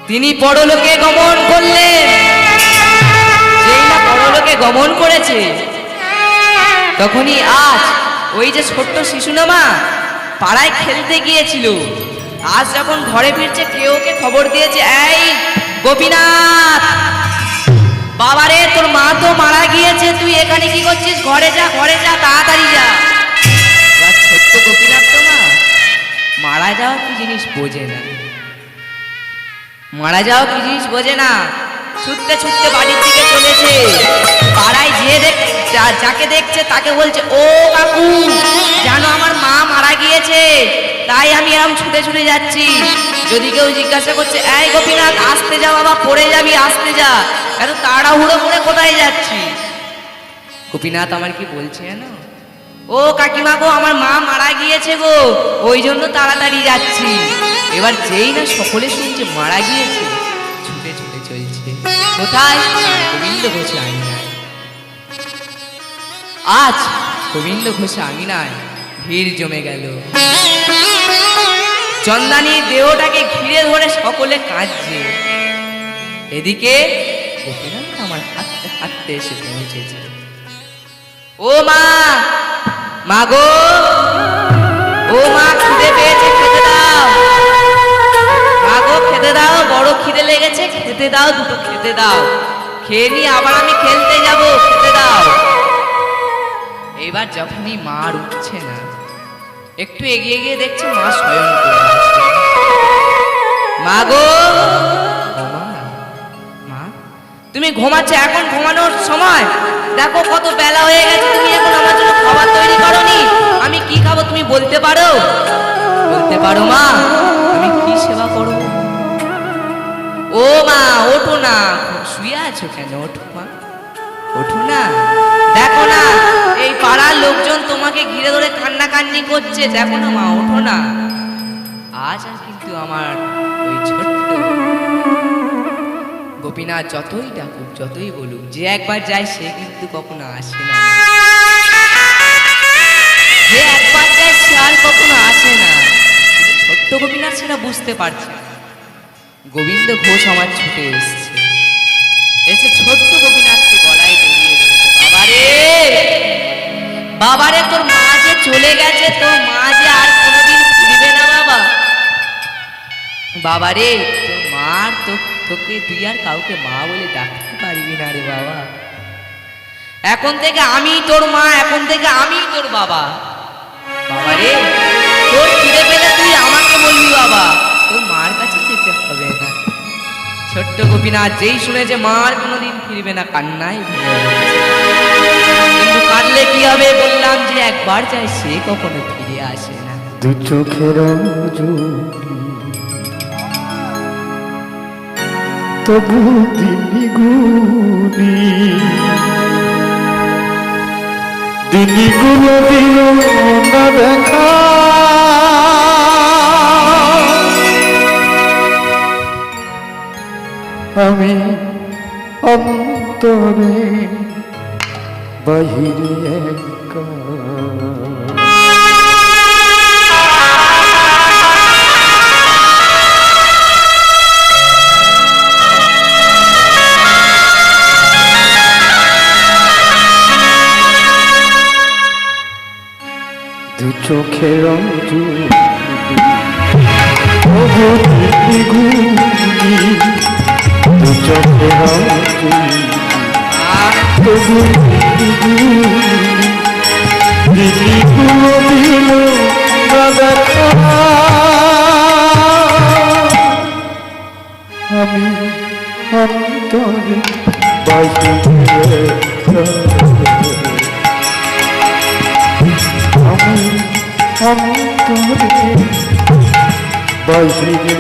তিনি পরলোকে গমন করলেন। যেই না পরলোকে গমন করেছে, তখনই আজ ওই যে ছোট্ট শিশু না মা, পাড়ায় খেলতে গিয়েছিল, আজ যখন ঘরে ফিরছে, কেউ ওকে খবর দিয়েছে, এই গোপীনাথ, বাবারে তোর মা তো মারা গিয়েছে, তুই এখানে কি করছিস? ঘরে যা, ঘরে যা, তাড়াতাড়ি যা। এবার ছোট্ট গোপীনাথ তো মা মারা যাওয়া কি জিনিস বোঝে না, মারা যাওয়া কি জিনিস বোঝে না। ছুটতে ছুটতে বাড়ির দিকে চলেছে। পাড়ায় যেয়ে যাকে দেখছে তাকে বলছে, ও কাকু, জানো আমার মা মারা গিয়েছে, তাই আমি এরকম ছুটে ছুটে যাচ্ছি। যদি কেউ জিজ্ঞাসা করছে, এই গোপীনাথ আসতে যা বাবা, পড়ে যাবি, আসতে যা, এত তাড়াহুড়ো করে কোথায় যাচ্ছি? গোপীনাথ আমার কি বলছে জানো? ও কাকিমা গো, আমার মা মারা গিয়েছে গো, ওই জন্য তাড়াতাড়ি যাচ্ছি। এবার যেই না সকলে শুনছে মারা গিয়েছে, ছুটে ছুটে চলছে কোথায়? গোবিন্দ ঘোষে আঙিনায়। আজ গোবিন্দ ঘোষে আঙিনায় ভিড় জমে গেল। চন্দানী দেহটাকে ঘিরে ধরে সকলে কাঁদছে। এদিকে গোপীনাথ আমার হাঁটতে হাঁটতে এসে পৌঁছেছে। ও মা, মা গো, ও মা, খিদে পেয়েছে, খেতে দাও। মা গো, খেতে দাও, বড় খিদে লেগেছে, খেতে দাও, দুটো খেতে দাও, খেয়ে নি আবার আমি খেলতে যাব, খেতে দাও। এবার যখনই মা উঠছে না, একটু এগিয়ে গিয়ে দেখছে মা শয়ন করে আছে। মা গো, মা তুমি ঘুমাচ্ছ, এখন ঘুমানোর সময়? দেখো কত বেলা হয়ে গেছে, তুমি এখন আমার জন্য খাবার তৈরি করনি। আমি কি খাবো তুমি বলতে পারো? বলতে পারো মা, আমি কি সেবা করব? ও মা, ওঠো না, শুয়ে আছো কেন? ওঠো মা, ওঠো না। দেখো না, এই পাড়ার লোকজন তোমাকে ঘিরে ধরে কান্নাকান্নি করছে, দেখো না মা, ওঠো না। আজ আর কিন্তু আমার ওই ছোট্ট গোপীনাথ যতই ডাকুক, যতই বলুক, যে একবার যায় সে কিন্তু কখনো আসে না। যে একবার যায় সে আর কখনো আসে না। কিন্তু ছোট্ট গোপীনাথ সেটা বুঝতে পারছে না। গোবিন্দ ঘোষ আমার ছুটে এসছে, এসে ছোট্ট গোপীনাথকে গলায় জড়িয়ে ধরেছে। বাবারে, বাবারে, তোর মা যে চলে গেছে, তোর মা যে আর কোনোদিন ফিরবে না বাবা। বাবারে, তোর মা তোকে তুই আর কাউকে মা বলে ডাকতে পারবি না রে বাবা। এখন থেকে আমি তোর মা, এখন থেকে আমি তোর বাবা। বাবারে, তোর ফিরে পেলে তুই আমাকে বলবি বাবা, তোর মার কাছে যেতে হবে না। ছোট্ট গোপীনাথ যেই শুনেছে মা আর কোনোদিন ফিরবে না, কান্নায় ভেঙে পড়েছে। কিন্তু কাঁদলে কি হবে? বললাম যে একবার যায় সে কখনো ফিরে আসে না। দু চোখের জুড়ি তবু দিনগুলো দিল না দেখা। আমি অন্তরে বাহিরে একা। দু চোখের জুড়ি তবু দিনগুলি, দু চোখের জুড়ি তবু দিনগুলো দিল না দেখা। আমি অন্তরে বাহিরে আমি অন্তরে বাহিরে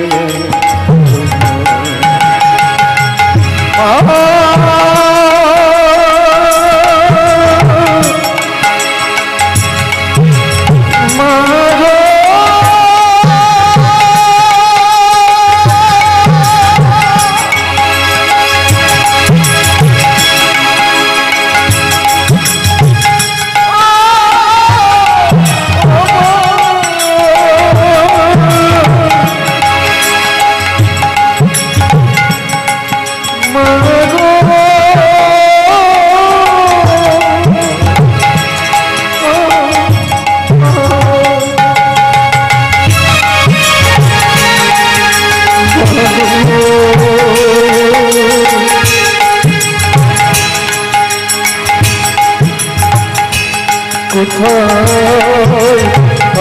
কোথায়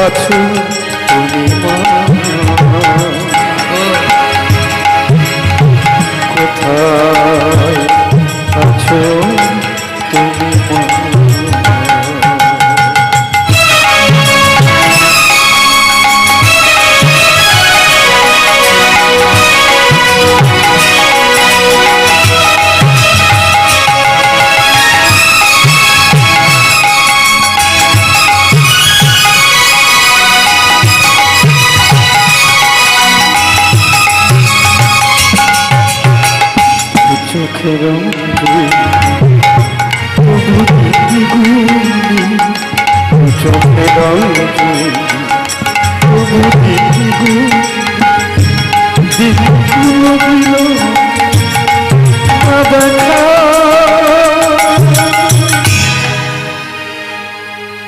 আছো তুমি মা কোথায় আছো তুমি মা চোখের চোখের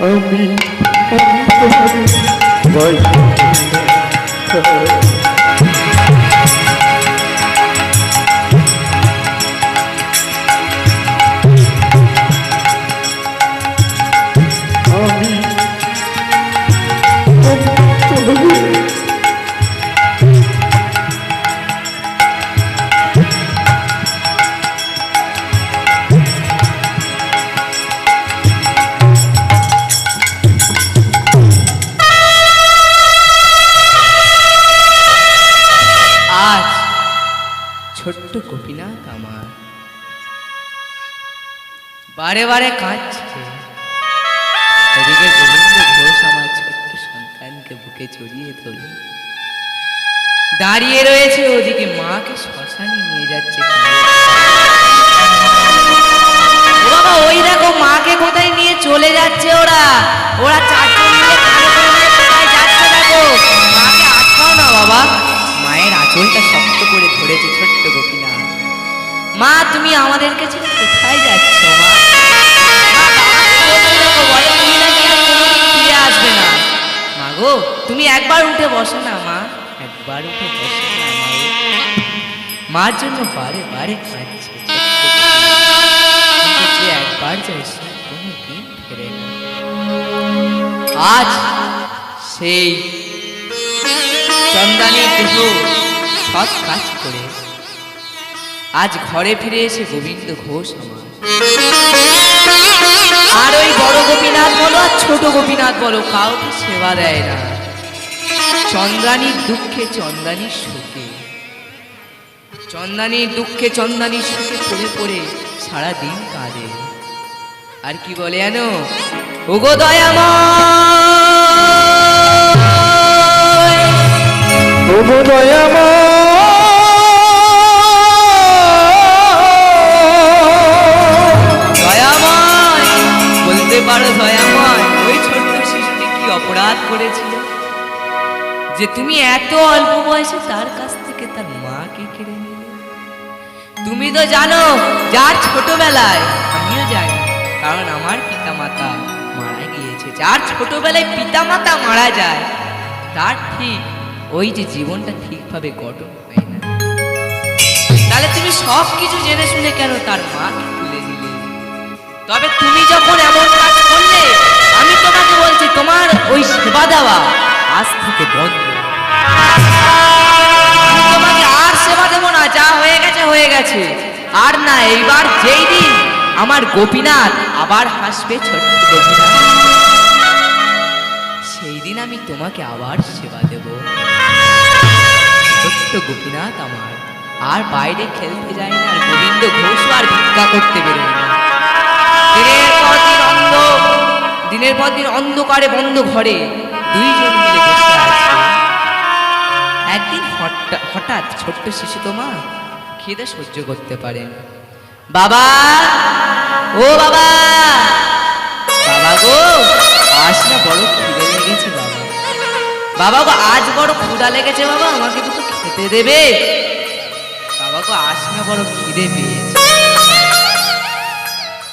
আমি ছোট্ট গোপীনাথ আমার বারে বারে কাঁদছে। এদিকে গোবিন্দ ঘোষ আমার ছোট্ট সন্তানকে বুকে জড়িয়ে ধরে দাঁড়িয়ে রয়েছে, ওদিকে মাকে শ্মশানে নিয়ে যাচ্ছে। ও বাবা, ওই দেখো মাকে কোথায় নিয়ে চলে যাচ্ছে ওরা ওরা চারজন মিলে কোথায় যাচ্ছে দেখো। মাকে আটকাও না বাবা। মায়ের আঁচলটা শক্ত করে ধরেছে ছোট্ট গোপীনাথ। মা, তুমি আমাদেরকে ছেড়ে কোথায় যাচ্ছ মা? ফিরে আসবে না মা গো। তুমি একবার উঠে বসো না মা, একবার উঠে বসো না মা। মার জন্য বারে বারে কাঁদছে। একবার যাই সে কোনোদিন ফেরে না। আজ সেই চন্দানী দেহ সৎ কাজ করে আজ ঘরে ফিরে এসে গোবিন্দ ঘোষ আমার। আর ওই বড় গোপীনাথ বলো আর ছোট গোপীনাথ বলো, কাউকে সেবা দেয় না। চন্দ্রানীর দুঃখে চন্দ্রানীর সুখে, চন্দ্রানীর দুঃখে চন্দ্রানীর সুখে পড়ে পড়ে সারাদিন কাঁদে। আর কি বলে জানো? ওগো দয়াময়, ওগো দয়াময়, দয়াময় বলতে পারো দয়াময়, ওই ছোট্ট শিশুটি কি অপরাধ করেছিল যে তুমি এত অল্প বয়সে তার কাছ থেকে তার মাকে কেড়ে নিলে? তুমি তো জানো, যার ছোটবেলায়, আমিও জানি কারণ আমার পিতামাতা মারা গিয়েছে, যার ছোটবেলায় পিতামাতা মারা যায় তার ঠিক ওই যে জীবনটা ঠিকভাবে গঠন হয় না। তাহলে তুমি সব কিছু জেনে শুনে কেন তার মাকে তুলে নিলে? তবে তুমি যখন এমন কাজ করলে, আমি তোমাকে বলছি তোমার ওই সেবা দেওয়া আজ থেকে বন্ধ। আমি তোমাকে আর সেবা দেবো না, যা হয়ে গেছে হয়ে গেছে। আর না, এইবার যেই দিন আমার গোপীনাথ আবার হাসবে, ছোট্ট গোপীনাথ, সেই দিন আমি তোমাকে আবার সেবা দেব। ছোট্ট গোপীনাথ আমার আর বাইরে খেলতে যায় না, আর গোবিন্দ ঘোষ আর ভিক্ষা করতে বেরোয় না। দিনের পর দিন অন্ধকারে বন্ধ ঘরে দুইজন মিলে বসে আছে। একদিন হঠাৎ ছোট্ট শিশু তোমা খিদে সহ্য করতে পারে না। বাবা, ও বাবা, বাবা গো আজ না বড় খিদে লেগেছে বাবা। বাবা গো আজ বড় ক্ষুধা লেগেছে বাবা, আমাকে দুটো খেতে দেবে? বাবা গো আজ না বড় খিদে পেয়েছে।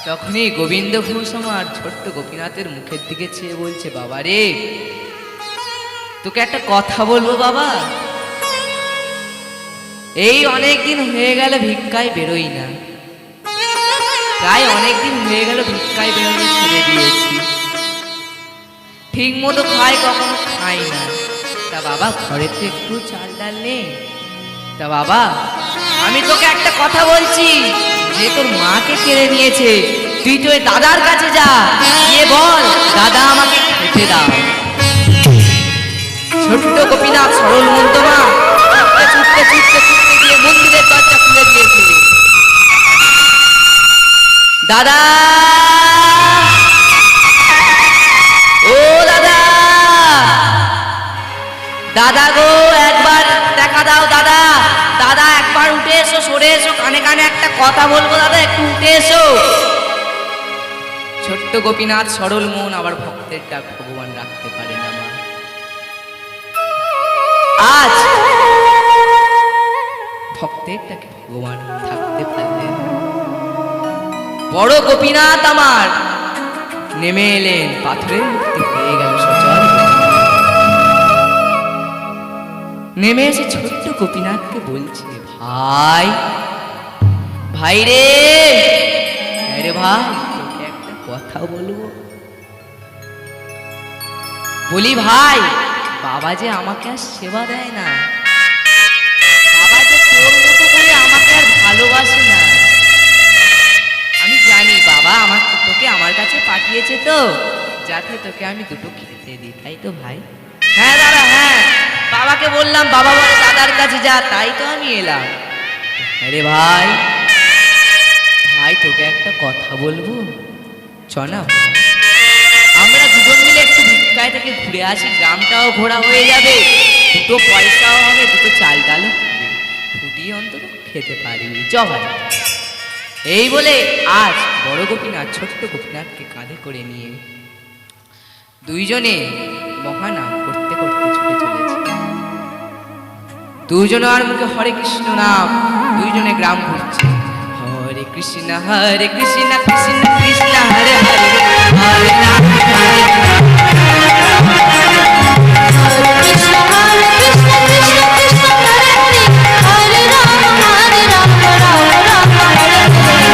তখনই গোবিন্দ ঘোষ আমার ছোট্ট গোপীনাথের মুখের দিকে চেয়ে বলছে, বাবা রে তোকে একটা কথা বলবো বাবা। এই অনেকদিন হয়ে গেল ভিক্ষায় বেরোই না, প্রায় অনেকদিন হয়ে গেল ভিক্ষায় বেরোনো ছেড়ে দিয়েছি। ঠিক মতো খাই কখনো খাই না। তা বাবা ঘরে তো একটু চাল ডাল নেই। তা বাবা আমি তোকে একটা কথা বলছি, যে তোর মাকে কেড়ে নিয়েছে, তুই তো ওই দাদার কাছে যা, গিয়ে বল দাদা আমাকে খেতে দাও। ছোট্ট গোপীনাথ সরল মন্তমা ছুটতে গিয়ে মন্দিরের দরজা খুলে দিয়েছে। দাদা, ও দাদা, দাদা গো একবার দেখা দাও দাদা। দাদা একবার উঠে এসো, সরে এসো, কানে কানে একটা কথা বলবো দাদা, একটু উঠে এসো। ছোট্ট গোপীনাথ সরল মন, আবার ভক্তের ডাক ভগবান রাখতে পারে না মা। আজ ভক্তের ডাকে ভগবান থাকতে পারলেন। বড় গোপীনাথ আমার নেমে এলেন, পাথরের মূর্তি হয়ে গেল সচল। নেমে এসে ছোট্ট গোপীনাথকে বলছে, ভাই, ভাই রে, আরে ভাই তোকে একটা কথা বলবো। বলি ভাই, বাবা যে আমাকে আর সেবা দেয় না, বাবা যে তোর মতো করে আমাকে আর ভালোবাসে না। আমি জানি বাবা তোকে আমার কাছে পাঠিয়েছে তো যাতে তোকে আমি দুটো খেতে দিই, তাই তো ভাই? হ্যাঁ দাদা, হ্যাঁ, বাবাকে বললাম বাবা বলে দাদার কাছে যা, তাই তো আমি এলাম। আরে ভাই, ভাই তোকে একটা কথা বলবো, চ না আমরা দুজন মিলে একটু ভিক্ষায় থেকে ঘুরে আসি, গ্রামটাও ঘোরা হয়ে যাবে, দুটো পয়সাও হবে, দুটো চাল ডালও হবে, ফুটিয়ে অন্তত খেতে পারবি, চ ভাই। এই বলে আজ বড় গোপীনাথ ছোট্ট গোপীনাথকে কাঁধে করে নিয়ে দুইজনে মহানাম করতে করতে ছুটে চলেছে। দুজনে আর মুখে হরে কৃষ্ণ নাম, দুইজনে গ্রাম ঘুরছে। হরে কৃষ্ণ কৃষ্ণ কৃষ্ণ হরে হরে, হরে রাম হরে রাম, কৃষ্ণ হরে কৃষ্ণ কৃষ্ণ কৃষ্ণ হরে হরে, হরে রাম হরে রাম, রাম রাম হরে হরে।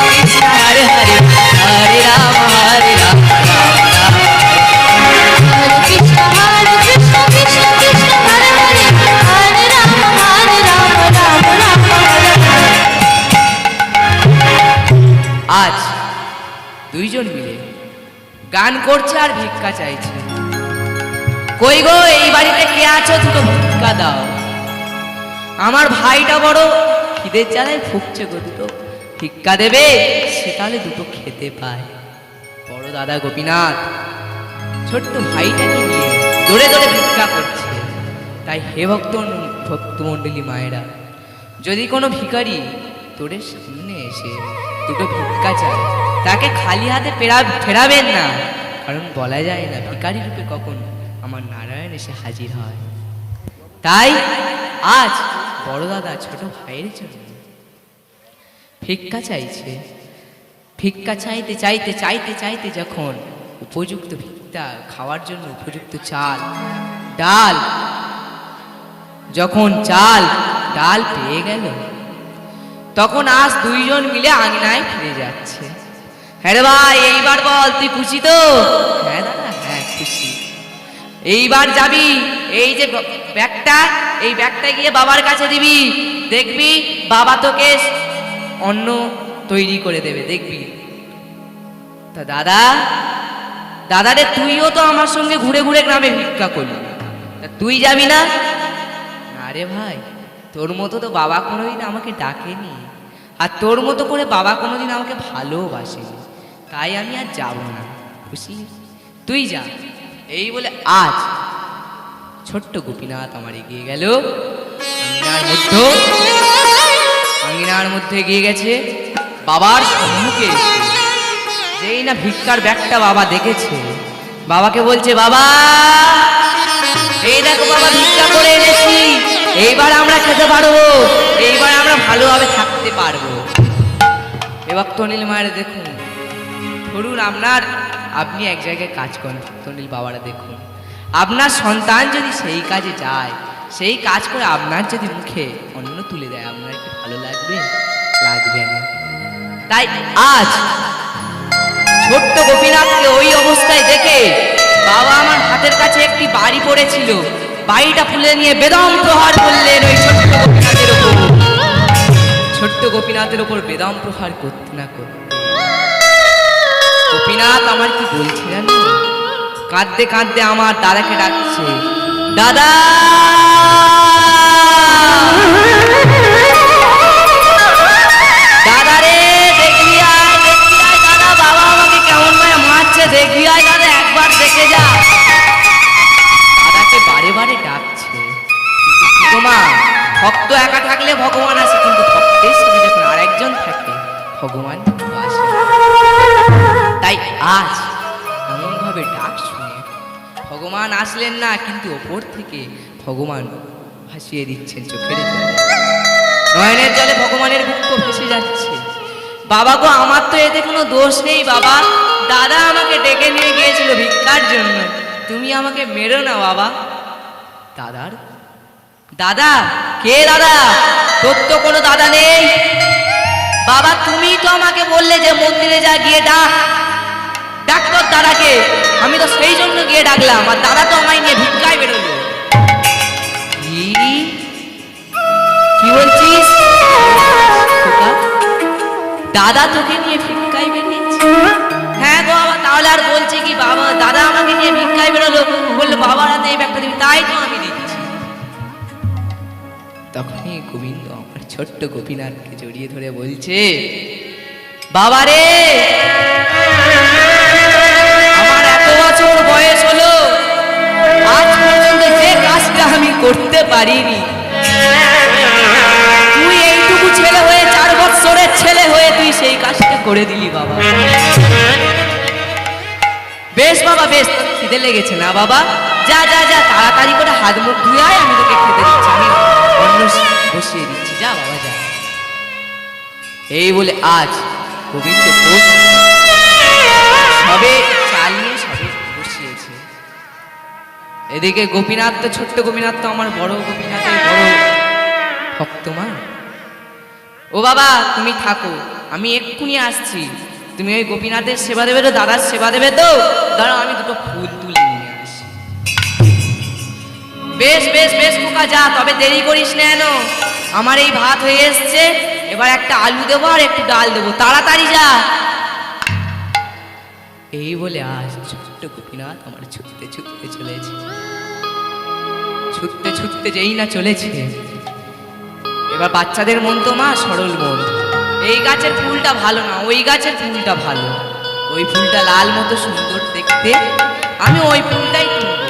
কৃষ্ণ হরে হরে, হরে রাম হরে রাম, রাম রাম হরে কৃষ্ণ কৃষ্ণ কৃষ্ণ হরে হরে, হরে রাম হরে রাম, রাম রাম হরে হরে। আজ দুইজন মিলে গান করছে আর ভিক্ষা চাইছে। কই গো এই বাড়িতে কে আছো, দুটো ভিক্ষা দাও। আমার ভাইটা বড় খিদের জ্বালায় ফুকছে গো, দুটো ভিক্ষা দেবে, সে তাহলে দুটো খেতে পায়। বড় দাদা গোপীনাথ ছোট্ট ভাইটাকে নিয়ে দৌড়ে দৌড়ে ভিক্ষা করছে। তাই হে ভক্তমণ্ডলী মায়েরা, যদি কোনো ভিখারি তোদের সামনে এসে দুটো ভিক্ষা চায়, তাকে খালি হাতে ফেরাবেন না, কারণ বলা যায় না ভিখারি রূপে কখন আমার নারায়ণ এসে হাজির হয়। তাই আজ বড় দাদা ছোট ভাইয়ের জন্য ভিক্ষা চাইছে। ভিক্ষা চাইতে চাইতে চাইতে চাইতে যখন উপযুক্ত ভিক্ষা খাওয়ার জন্য উপযুক্ত চাল ডাল, যখন চাল ডাল পেয়ে গেল, তখন আজ দুইজন মিলে আঙিনায় ফিরে যাচ্ছে। হ্যাঁ রে ভাই, এইবার বল তুই খুশি তো? হ্যাঁ দাদা, হ্যাঁ খুশি। এইবার যাবি, এই যে ব্যাগটা, এই ব্যাগটা গিয়ে বাবার কাছে দিবি, দেখবি বাবা তোকে অন্ন তৈরি করে দেবে, দেখবি। তা দাদা, দাদা রে তুইও তো আমার সঙ্গে ঘুরে ঘুরে গ্রামে ভিক্ষা করলি, তা তুই যাবি না? আরে ভাই, তোর মতো তো বাবা কোনোদিন আমাকে ডাকেনি, আর তোর মতো করে বাবা কোনোদিন আমাকে ভালোবাসেনি, তাই আমি আর যাব না, বুঝলি? তুই যা। এই বলে আজ ছোট্ট গোপীনাথ আমার এগিয়ে গেল আঙিনার মধ্যে এগিয়ে গেছে বাবার সম্মুখে এসে। যেই না ভিক্ষার ব্যাগটা বাবা দেখেছে, বাবাকে বলছে, বাবা এই দেখো বাবা, ভিক্ষা করে এনেছি, এইবার আমরা খেতে পারবো, এইবার আমরা ভালোভাবে থাকতে পারবো। এবার তনিল মায়ের দেখুন, ধরুন আপনি এক জায়গায় কাজ করেন, তনিল বাবারা দেখুন, আপনার সন্তান যদি সেই কাজে যায়, সেই কাজ করে আপনার যদি মুখে অন্ন তুলে দেয়, আপনার কি ভালো লাগবে? লাগবে না। তাই আজ ছোট্ট গোপীনাথকে ওই অবস্থায় দেখে বাবা আমার হাতের কাছে একটি বাড়ি পড়েছিল, বাড়িটা তুলে নিয়ে বেদম প্রহার করলেন ওই ছোট্ট গোপীনাথের ওপর। ছোট্ট গোপীনাথের ওপর বেদম প্রহার করতে না করতে গোপীনাথ আমার কি বলছে জানো? কাঁদতে কাঁদতে আমার দাদাকে ডাকছে, দাদা দাদা রে, দেখবি আয়, দেখবি আয় দাদা, বাবা আমাকে কেমন ভাবে মারছে, দেখবি আয় দাদা, একবার দেখে যা। দাদাকে বারে বারে ডাকছে, কিন্তু মা, ভক্ত একা থাকলে ভগবান আসে, কিন্তু ভক্তের সাথে যখন আরেকজন থাকে ভগবান আসে। তাই আজ এমন ভাবে ডাক শুনে ভগবান আসলেন না, কিন্তু ওপর থেকে ভগবান ভাসিয়ে দিচ্ছেন চোখের জলে, নয়নের জলে ভগবানের বুক ভেসে যাচ্ছে। বাবা গো, আমার তো এতে কোনো দোষ নেই বাবা, দাদা আমাকে ডেকে নিয়ে গিয়েছিল ভিক্ষার জন্য, তুমি আমাকে মেরো না বাবা। দাদা কে? দাদা, তোর তো কোনো দাদা নেই বাবা, তুমি তো আমাকে বললে যে মন্দিরে যা, গিয়ে ডাক তোর দাদাকে, আমি তো সেই জন্য গিয়ে ডাকলাম, আর দাদা তো আমায় নিয়ে ভিক্ষায় বেরোলো। কি বলছিস? দাদা তোকে নিয়ে ভিক্ষায় বেরিয়েছে? হ্যাঁ গো বাবা, তাহলে আর বলছে কি বাবা, দাদা আমাকে নিয়ে ভিক্ষায় বেরোলো, বললো বাবার হাতে এই ব্যাগটা দিবি, তাই তো আমি দিচ্ছি। তখনই গোবিন্দ আমার ছোট্ট গোপীনাথকে জড়িয়ে ধরে বলছে, বাবা রে, আমার এত বছর বয়স হলো, আজ পর্যন্ত যে কাজটা আমি করতে পারিনি, তুই এইটুকু ছেলে হয়ে, 4 বছরের ছেলে হয়ে তুই সেই কাজটা করে দিলি বাবা। বেশ বাবা বেশ, তোর খিদে লেগেছে না বাবা, যা যা যা, তাড়াতাড়ি করে হাত মুখ ধুয়ে আয়, আমি তোকে খেতে দিচ্ছি, আমি অন্ন বসিয়ে দিচ্ছি, যা বাবা যা। এই বলে আজ গোবিন্দ সবে চাল নিয়ে সবে বসিয়েছে। এদিকে গোপীনাথ তো, ছোট্ট গোপীনাথ তো আমার বড় গোপীনাথের বড় ভক্ত মা। ও বাবা তুমি থাকো, আমি এক্ষুনি আসছি, তুমি ওই গোপীনাথের সেবা দেবে তো, দাদার সেবা দেবে তো, দাঁড়াও আমি দুটো ফুল তুলে নিয়ে আসি। বেশ বেশ বেশ খোকা যা, তবে দেরি করিস না যেন, আমার এই ভাত হয়ে এসছে, এবার একটা আলু দেবো আর একটু ডাল দেবো, তাড়াতাড়ি যা। এই বলে আজ ছোট্ট গোপীনাথ আমার ছুটতে ছুটতে চলেছে, ছুটতে ছুটতে যেই না চলেছে, এবার বাচ্চাদের মন তো মা সরল মন, এই গাছের ফুলটা ভালো না, ওই গাছের ফুলটা ভালো, ওই ফুলটা লাল মতো সুন্দর দেখতে, আমি ওই ফুলটাই তুলবো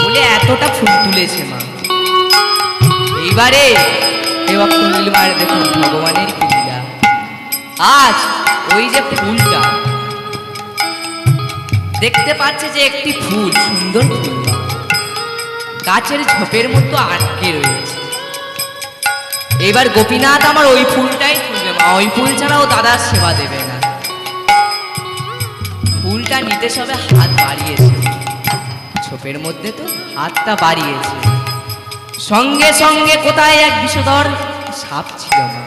বলে এতটা ফুল তুলেছে মা। এইবারে এবার ফুল মারে দেখুন ভগবানের ফুলটা, আজ ওই যে ফুলটা দেখতে পাচ্ছে যে একটি ফুল, সুন্দর ফুল, গাছের ঝোপের মতো আটকে রয়েছে। এবার গোপীনাথ আমার ওই ফুলটাই তুলবে মা, ওই ফুল ছাড়াও দাদার সেবা দেবে না। ফুলটা নিতে সবে হাত বাড়িয়েছে, ঝোপের মধ্যে তো হাতটা বাড়িয়েছে, সঙ্গে সঙ্গে কোথায় এক বিষধর সাপ ছিল মা,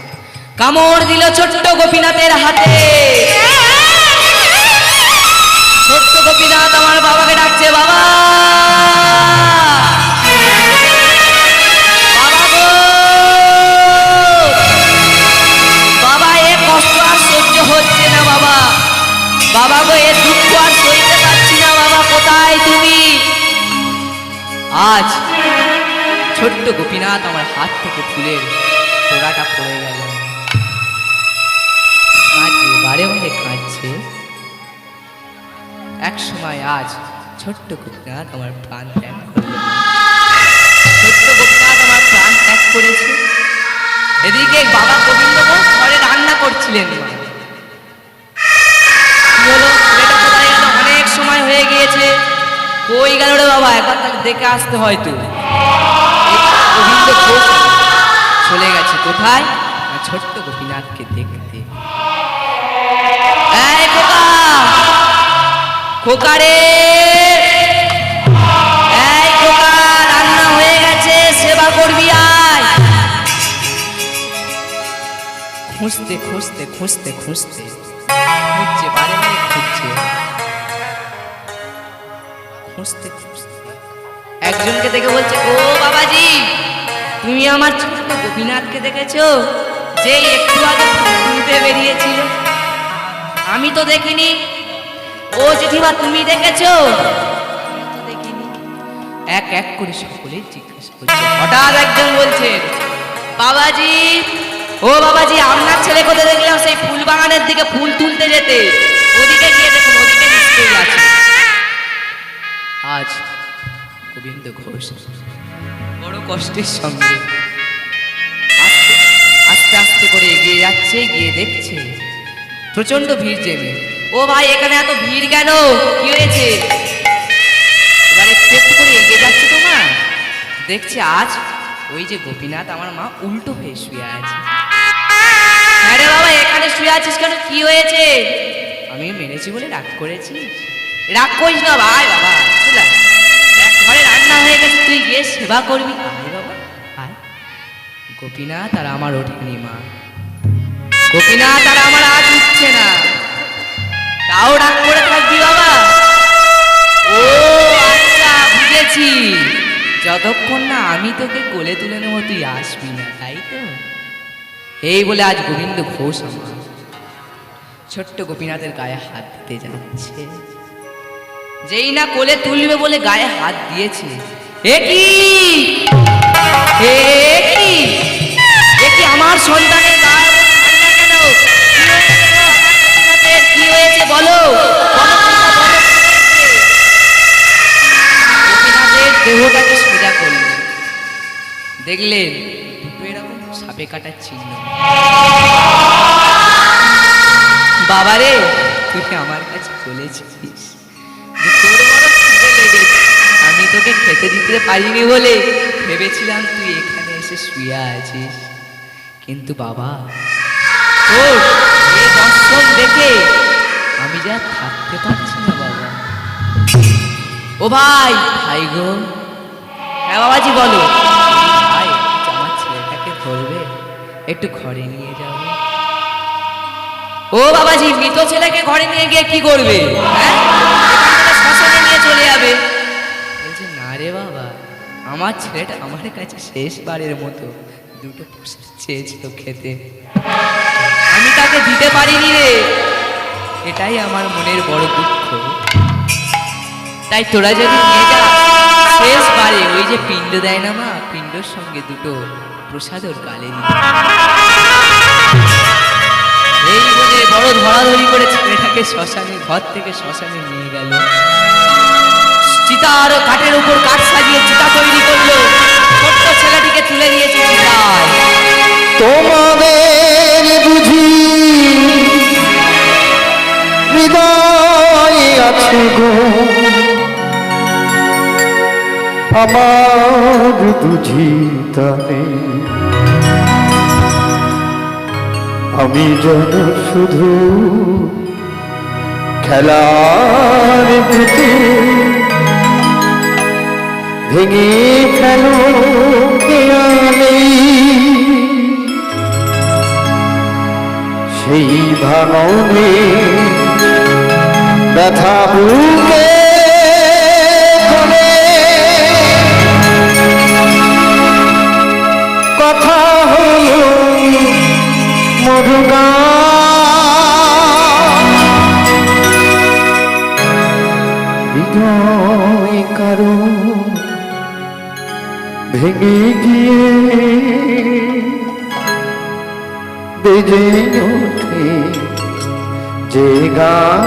কামড় দিল ছোট্ট গোপীনাথের হাতে। ছোট্ট গোপীনাথ আমার বাবাকে ডাকছে, বাবা বাবা গো, বাবা এ কষ্ট আর সহ্য হচ্ছে না বাবা, বাবা গো এ দুঃখ আর সইতে পারছি না বাবা, কোথায় তুমি? আজ ছোট্ট গোপীনাথ আমার হাত থেকে ফুলের তোড়াটা পড়ে গেল। কাঁদছে, বারে বারে কাঁদছে। এক সময় আজ ছোট্ট গোপীনাথ আমার প্রাণ ত্যাগ করল। ছোট্ট গোপীনাথ আমার প্রাণ ত্যাগ করেছে। এদিকে বাবা গোবিন্দ ঘোষ ঘরে রান্না করছিলেন। মা কি হলো, ছেলেটা কোথায় গেল? অনেক সময় হয়ে গিয়েছে, কই গেল রে বাবা? একবার তাহলে দেখে আসতে হয়তো। গোবিন্দ ঘোষ চলে গেছে কোথায়? না, ছোট্ট গোপীনাথকে দেখতে। এই খোকা, খোকা রে, এই খোকা, রান্না হয়ে গেছে, সেবা করবি আয়। খুঁজতে খুঁজতে খুঁজতে খুঁজতে খুঁজছে, বারে বারে খুঁজছে, খুঁজতে খুঁজতে একজনকে দেখে বলছে, ও বাবাজি, তুমি আমার ছোট্ট গোপীনাথকে দেখেছো? যে একটু আগে তুলতে বেরিয়েছিল। আমি তো দেখিনি। ও জেঠিমা, তুমি দেখেছো? আমি তো দেখিনি। এক এক করে সকলে জিজ্ঞাসা করছে। হঠাৎ একজন বলছেন, বাবাজি, ও বাবাজি, আপনার ছেলে কোথায় দেখলাম সেই ফুল বাগানের দিকে ফুল তুলতে যেতে। ওদিকে গিয়ে দেখুন, ওদিকে নিশ্চয়ই আছে। আজ গোবিন্দ ঘোষ বড় কষ্টের সঙ্গে আস্তে আস্তে করে এগিয়ে যাচ্ছে, গিয়ে দেখছে প্রচন্ড ভিড় জমে। ও ভাই, এখানে এত ভিড় কেন? কি হয়েছে? এবার একটু একটু করে এগিয়ে যাচ্ছে তো মা, দেখছে আজ ওই যে গোপীনাথ আমার মা উল্টো হয়ে শুয়ে আছে। আরে বাবা, এখানে শুয়ে আছিস কেন? কি হয়েছে? আমি মেরেছি বলে রাগ করেছিস? রাগ করিস না ভাই, বাবা চলে আয়। দেখ, ঘরে রান্না হয়ে গেছে, তুই গিয়ে সেবা করবি। আয় বাবা আয়। গোপীনাথ আর আমার ওঠেনি মা, গোপীনাথ আর আমার আজ উঠছে না। তাও রাগ করে থাকবি বাবা? ও আচ্ছা, বুঝেছি, যতক্ষণ না আমি তোকে কোলে তুলে নেবো তুই আসবি না, তাই তো? এই বলে আজ গোবিন্দ ঘোষ আমার ছোট্ট গোপীনাথের গায়ে হাত দিতে যাচ্ছে। যেই না কোলে তুলবে বলে গায়ে হাত দিয়েছে, এ কি, এ কি, এ কি আমার সন্তানের গায়ে ঠান্ডা কেন? কি হয়েছে গো আমার গোপীনাথের? কি হয়েছে বলো, বলো তোমরা, বলো কি হয়েছে? গোপীনাথের দেহটাকে সোজা করলেন, দেখলেন দুটো এরকম সাপে কাটার চিহ্ন। বাবারে, তুই আমার কাছে বলেছিস যে তোর বড় খিদে লেগেছে, আমি তোকে খেতে দিতে পারিনি বলে ভেবেছিলাম তুই এখানে এসে শুয়ে আছিস। কিন্তু বাবা, তোর এই দর্শন দেখে আমি যা থাকতে পারছি না বাবা। ও ভাই, ভাই গো, হ্যাঁ বাবাজি বলো। ভাই, আমার ছেলেটাকে ধরবে, একটু ঘরে নিয়ে যাবে। ও বাবাজি, মৃত ছেলেকে ঘরে নিয়ে গিয়ে কি করবে? হ্যাঁ, শ্মশানে নিয়ে চলে যাবে। বলছে, না রে বাবা, আমার ছেলেটা আমার কাছে শেষবারের মতো দুটো প্রসাদ চেয়েছিল খেতে, আমি তাকে দিতে পারিনি রে, এটাই আমার মনের বড় দুঃখ। তাই তোরা যদি নিয়ে যা, শেষবারে ওই যে পিণ্ড দেয় না মা, পিণ্ডর সঙ্গে দুটো প্রসাদ ওর গালে দিতে। এই বলে বড় ধরাধরি করে ছেলেটাকে শ্মশানে, ঘর থেকে শ্মশানে নিয়ে গেল। চিতার কাঠের উপর কাঠ সাজিয়ে চিতা তৈরি করলো, ছোট্ট ছেলেটিকে তুলে দিয়েছে চিতায়। তোমাদের বুঝি হৃদয় আছে গো, আমার বুঝি তা নেই। আমি যেন শুধু খেলার পুতুল, ভেঙে ফেলো খেয়ালে সেই ভাঙনে ব্যথা বুকে কোলে কথা হলো মধুগা হৃদয় কারো ভেঙে গিয়ে বেজে ওঠে যে গান,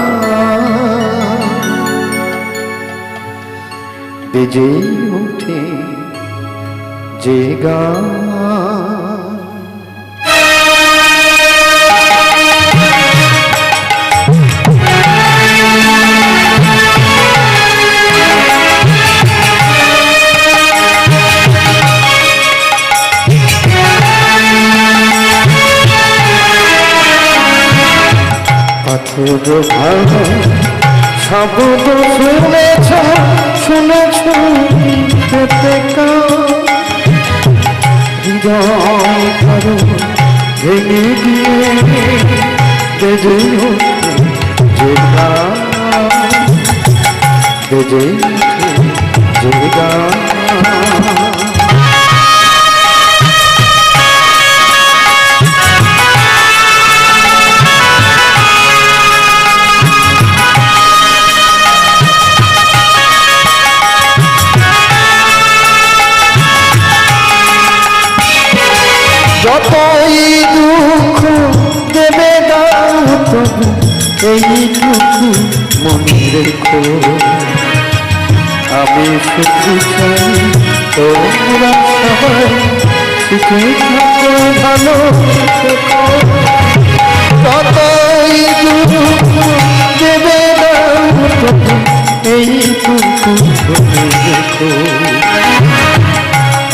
বেজে ওঠে যে গান। পাথর ভাঙা শব্দ শুনেছ, শুনেছ পেতে হৃদয় কারো ভেঙে গিয়ে বেজে ওঠে যে গান, বেজে ওঠে যে গান। যতই দুঃখ দেবে দাও তবু এইটুকু মনে রেখো, আমি শুধু চাই তোমরা সবাই সুখে থাকো, ভালো থেকো। যতই দুঃখ দেবে দাও তবু এইটুকু মনে রেখো,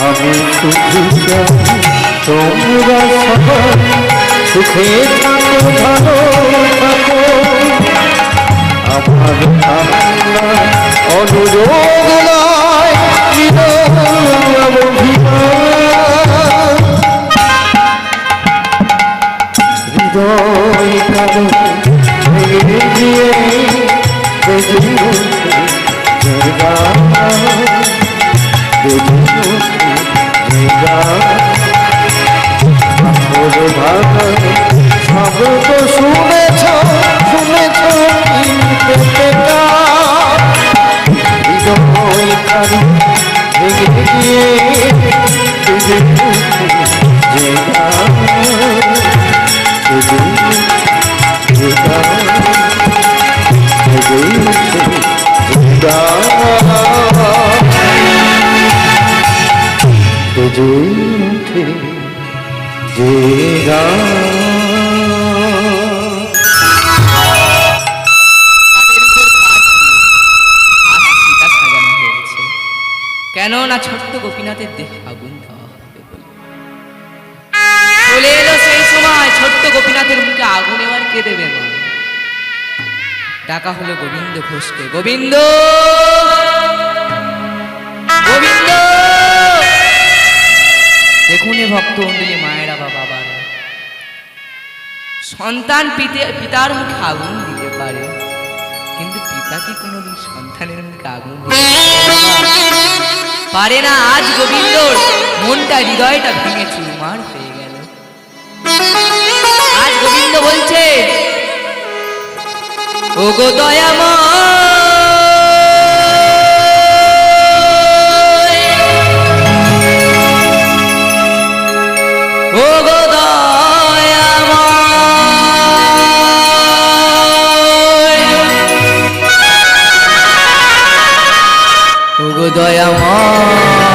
আমি শুধু চাই তোমরা সবাই সুখে থাকো, ভালো থাকো। আমার কান্না অনুরোধ নয়, হৃদয় কারো ভেঙে গিয়ে বেজে ওঠে যে গান, বেজে ওঠে যে গান। ভাঙা শব্দ শুনেছ, শুনেছ হৃদয় কারো ভেঙে গিয়ে বেজে ওঠে যে গান, বেজে ওঠে যে গান, বেজে ওঠে যে গান, বেজে ওঠে যে গান। কেন না ছোট্ট গোপীনাথের দেহে আগুন দেওয়া হবে বলে। চলে এলো সেই সময়, ছোট্ট গোপীনাথের মুখে আগুন এবার কে দেবে মা? ডাকা হলো গোবিন্দ ঘোষকে, গোবিন্দ গোবিন্দ। দেখুন এ ভক্ত মন্ডলী মায়েরা বা বাবারা, সন্তান পিতার মুখে আগুন দিতে পারে, কিন্তু পিতা কি কোনোদিন সন্তানের মুখে আগুন পারে না? আজ গোবিন্দর মনটা, হৃদয়টা ভেঙে চুরমার হয়ে গেল। আজ গোবিন্দ বলছে, ও গো দয়াময়, ও গো দয়াময়, ও গো দয়াময়,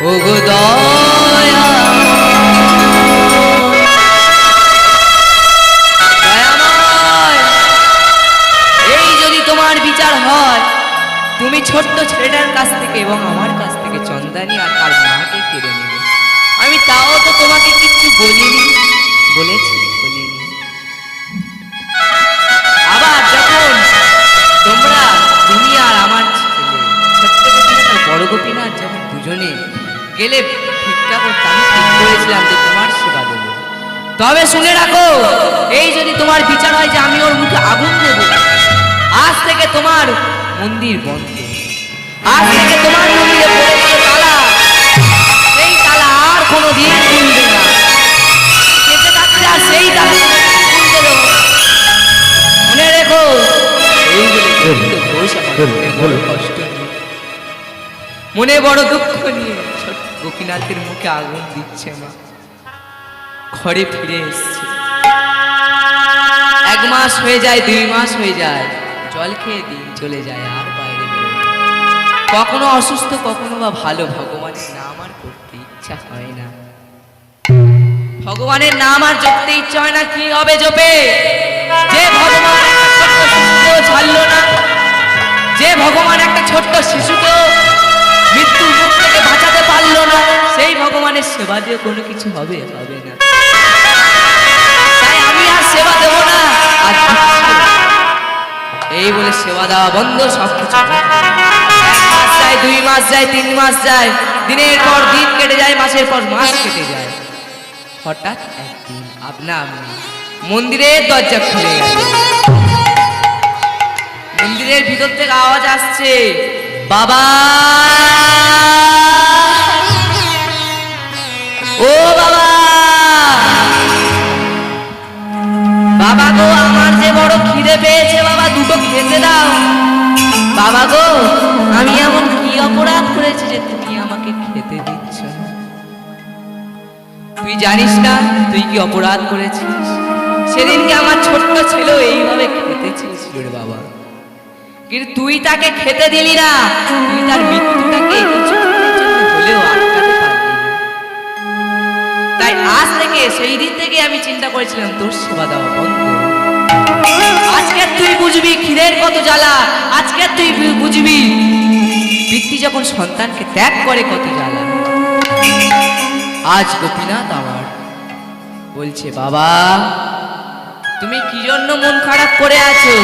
ও গো দয়াময়। এই যদি তোমার বিচার হয়, তুমি ছোট্ট ছেলেটার কাছ থেকে এবং আমার কাছ থেকে চন্দানি আর তার মাকে কেড়ে নেবে। আমি তাও তো তোমাকে কিচ্ছু বলিনি, বলেছি বলিনি। আবার যখন তোমরা, তুমি আর আমার ছেলে ছোট্ট গোপীনাথ আর বড় গোপীনাথ যখন দুজনে গেলে ভিক্ষা করতে, আমি ঠিক করেছিলাম যে তোমার সেবা দেবো। তবে শুনে রাখো, এই যদি তোমার বিচার হয় যে আমি ওর মুখে আগুন দেব, আজ থেকে তোমার মন্দির বন্ধ, আজ থেকে তোমার মন্দিরে পড়ে গেল তালা, সেই তালা আর কোনোদিন খুলবে না। বেঁচে থাকতে আর সেই তালা খুলতে দেবো না। মনে রেখো, এই বলে গোবিন্দ ঘোষ আমার মনে বড় কষ্ট নিয়ে মনে বড় দুঃখ নিয়ে ছোট গোপীনাথের মুখে আগুন দিচ্ছে মা। ঘরে ফিরে এসছে, 1 মাস হয়ে যায়, 2 মাস হয়ে যায়, জল খেয়ে দিন চলে যায়, আর বাইরে বেরোয় না। কখনো অসুস্থ, কখনো বা ভালো। ভগবানের নাম আর করতে ইচ্ছা হয় না, ভগবানের নাম আর জপতে ইচ্ছা হয় না। কি হবে জপে? যে ভগবান একটা ছোট্ট শিশুকেও ছাড়লো না, যে ভগবান একটা ছোট্ট শিশুকেও মৃত্যুর মুখ থেকে বাঁচাতে পারলো না, সেই ভগবানের সেবা দিয়ে কোনো কিছু হবে? হবে না। তাই আমি আর সেবা দেবো না, আর এই বলে সেবা দেওয়া বন্ধ, সবকিছু। 1 মাস যায়, 2 মাস যায়, 3 মাস যায়, দিনের পর দিন কেটে যায়, মাসের পর মাস কেটে যায়। হঠাৎ একদিন আপনা আপনি মন্দিরের দরজা খুলে গেল। মন্দিরের ভিতর থেকে আওয়াজ আসছে, বাবা, ও বাবা, বাবা গো, আমার যে বড় খিদে পেয়েছে বাবা, দুটো খেতে দাও। বাবা গো, আমি এমন কি অপরাধ করেছি যে তুমি আমাকে খেতে দিচ্ছ না? তুই জানিস না তুই কি অপরাধ করেছিস? সেদিনকে আমার ছোট্ট ছেলেও এইভাবে খেতে চেয়েছিল রে বাবা, কিন্তু তুই তাকে খেতে দিলি না। তুই তার মৃত্যুটাকে কিছুক্ষণের জন্য হলেও আটকাতে পারলি না। তাই আজ থেকে, সেই দিন থেকে আমি চিন্তা করেছিলাম তোর সেবা দেওয়া বন্ধ। আজকে তুই বুঝবি খিদের কত জ্বালা, আজকে তুই বুঝবি পিতৃ যখন সন্তানকে ত্যাগ করে কত জ্বালা। আজ গোপীনাথ আমার বলছে, বাবা তুমি কি জন্য মন খারাপ করে আছো?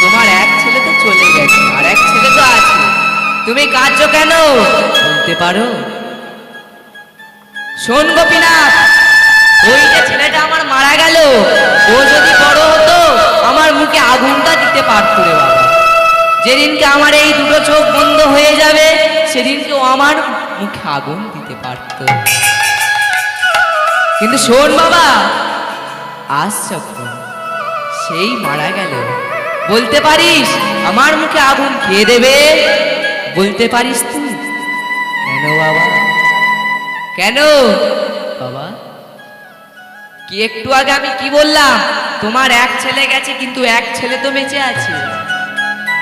তোমার 1 ছেলে তো চলে গেছে, আর 1 ছেলে তো আছে, তুমি কাঁদছো কেন বলতে পারো? শোন গোপীনাথ, ওই যে ছেলেটা আমার মারা গেল, ও যদি বড় হতো আমার মুখে আগুনটা দিতে পারতো রে বাবা। যেদিনকে আমার এই দুটো চোখ বন্ধ হয়ে যাবে, সেদিনকে ও আমার মুখে আগুন দিতে পারতো। কিন্তু শোন বাবা, আজ যখন সেই মারা গেল, বলতে পারিস আমার মুখে আগুন কে দেবে? বলতে পারিস তুই? কেন বাবা, কেন বাবা? কি একটু আগে আমি কি বললাম? তোমার 1 ছেলে গেছে, কিন্তু 1 ছেলে তো বেঁচে আছে,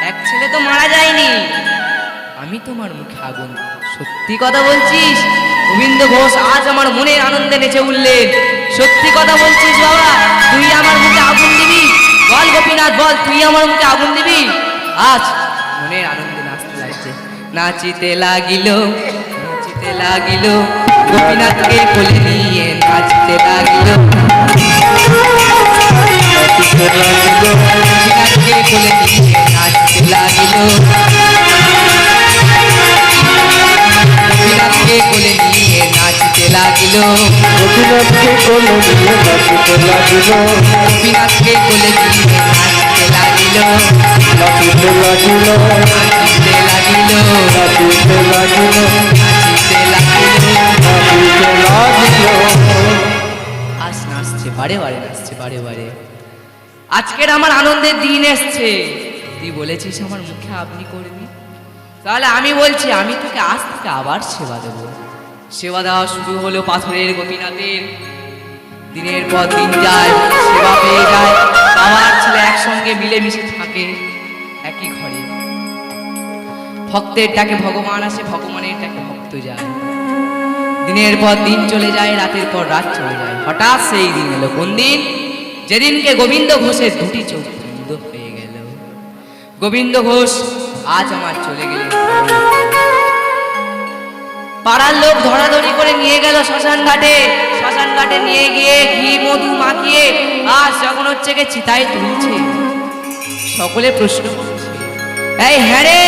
1 ছেলে তো মারা যায়নি। আমি তোমার মুখে আগুন, সত্যি কথা বলছিস? গোবিন্দ ঘোষ আজ আমার মনের আনন্দে নেচে উঠলেন। সত্যি কথা বলছিস বাবা, তুই আমার মুখে আগুন দিবি? বল গোপীনাথ, বল, তুই আমার মুখে আগুন দিবি? আজ মনের আনন্দে নাচতে লাগছে, নাচিতে লাগিল, নাচিতে লাগিল, গোপীনাথকে কোলে নিয়ে নাচতে লাগিল, গোপীনাথকে কোলে নিয়ে নাচতে লাগিল, গোপীনাথকে কোলে নিয়ে নাচতে লাগিল, গোপীনাথকে কোলে নিয়ে নাচতে লাগিল, গোপীনাথকে কোলে নিয়ে নাচতে লাগিল, নাচিতে লাগিল, নাচতে লাগিল, নাচিতে লাগিল, নাচতে লাগিল। নাচিতে লাগিল। আজ নাচছে, বারে বারে নাচছে, বারে বারে। আজকের আমার আনন্দের দিন এসছে। তুই বলেছিস আমার মুখে আপনি করবি, তাহলে আমি বলছি আমি তোকে আজ থেকে আবার সেবা দেব। সেবা দেওয়া শুরু হলো পাথরের গোপীনাথের। দিনের পর দিন যায়, সেবা পেয়ে যায়, বাবার ছেলে একসঙ্গে মিলেমিশে থাকে একই ঘরে। ভক্তের ডাকে ভগবান আসে, ভগবানের ডাকে ভক্ত যায়। দিনের পর দিন চলে যায়, রাতের পর রাত চলে যায়। হঠাৎ সেই দিন এলো। কোন দিন? যেদিনকে গোবিন্দ ঘোষের 2টি চোখ বন্ধ হয়ে গেল। গোবিন্দ ঘোষ আজ আমার চলে গেলেন। পাড়ার লোক ধরাধরি করে নিয়ে গেল শ্মশান ঘাটে। শ্মশান ঘাটে নিয়ে গিয়ে ঘি মধু মাখিয়ে আজ যখন হচ্ছে গে চিতায় তুলছে। সকলে প্রশ্ন করছে, এই হ্যাঁ রে,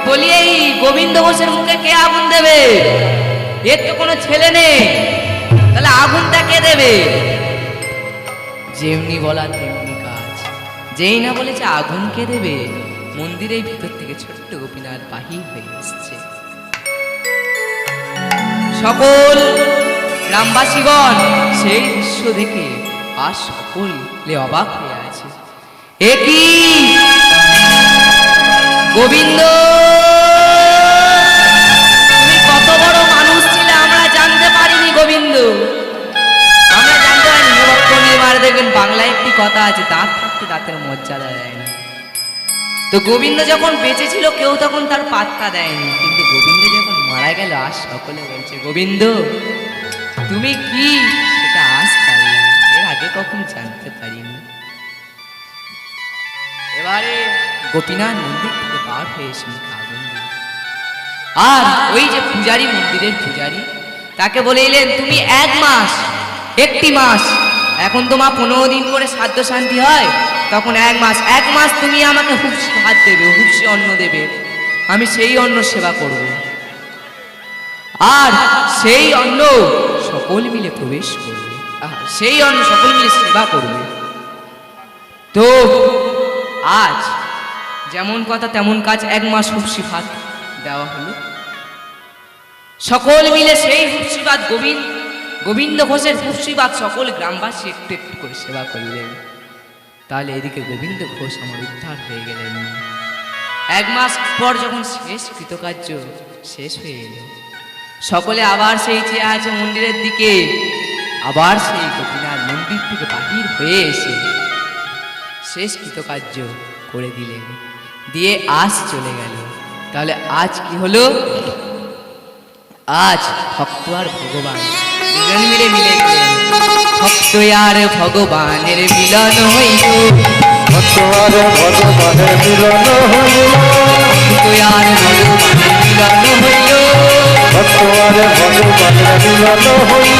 বলি এই গোবিন্দ ঘোষের মুখে কে আগুন দেবে? এর তো কোনো ছেলে নেই, তাহলে আগুনটা কে দেবে? যেমনি বলা তেমনি কাজ। যেই না বলেছে আগুন কে দেবে, মন্দিরের ভিতর থেকে ছোট্ট গোপীনাথ বাহির হয়ে এসছে। সকল গ্রামবাসীগণ সেই দৃশ্য দেখে আর সকলে অবাক হয়ে আছে। এ কি গোবিন্দ বাংলায় একটি কথা আছে, দাঁত থাকতে দাঁতের মর্যাদা দেয় না। তো গোবিন্দ যখন বেঁচে ছিল কেউ তখন তার পাত্তা দেয়নি, কিন্তু গোবিন্দ যখন মারা গেল আজ সকলে বলছে গোবিন্দ তুমি কি, সেটা আজ পারলাম, এর আগে কখনো জানতে পারিনি। এবারে গোপীনাথ মন্দির থেকে বার হয়ে এসে মুখে আগুন দিল। আর ওই যে পূজারী, মন্দিরের পূজারী, তাকে বলে এলেন তুমি একটি মাস, এখন তোমার 15 দিন করে শ্রাদ্ধ শান্তি হয়, তখন এক মাস তুমি আমাকে হুবসি ভাত দেবে, হুবসি অন্ন দেবে, আমি সেই অন্ন সেবা করব, আর সেই অন্ন সকল মিলে প্রবেশ করবে, সেই অন্ন সকল মিলে সেবা করবে। তো আজ যেমন কথা তেমন কাজ, 1 মাস হুবসি ভাত দেওয়া হলো। সকল মিলে সেই হুবসি ভাত, গোবিন্দ ঘোষের হুবসি ভাত সকল গ্রামবাসী একটু একটু করে সেবা করলেন। তাহলে এদিকে গোবিন্দ ঘোষ আমার উদ্ধার হয়ে গেলেন। 1 মাস পর যখন শেষ কৃতকার্য শেষ হয়ে এলো, সকলে আবার সেই চেয়ে আছে মন্দিরের দিকে, আবার সেই গোপীনাথ মন্দির থেকে বাহির হয়ে এসে শেষ কৃতকার্য করে দিলেন, দিয়ে আজ চলে গেল। তাহলে আজ কি হলো? আজ ভক্ত আর ভগবান দুজন মিলে গেলেন। ভক্ত আর ভগবানের মিলন হইল, ভক্ত আর ভগবানের মিলন হইল, ভক্ত আর ভগবানের মিলন হইল, ভক্ত আর ভগবানের মিলন হইল,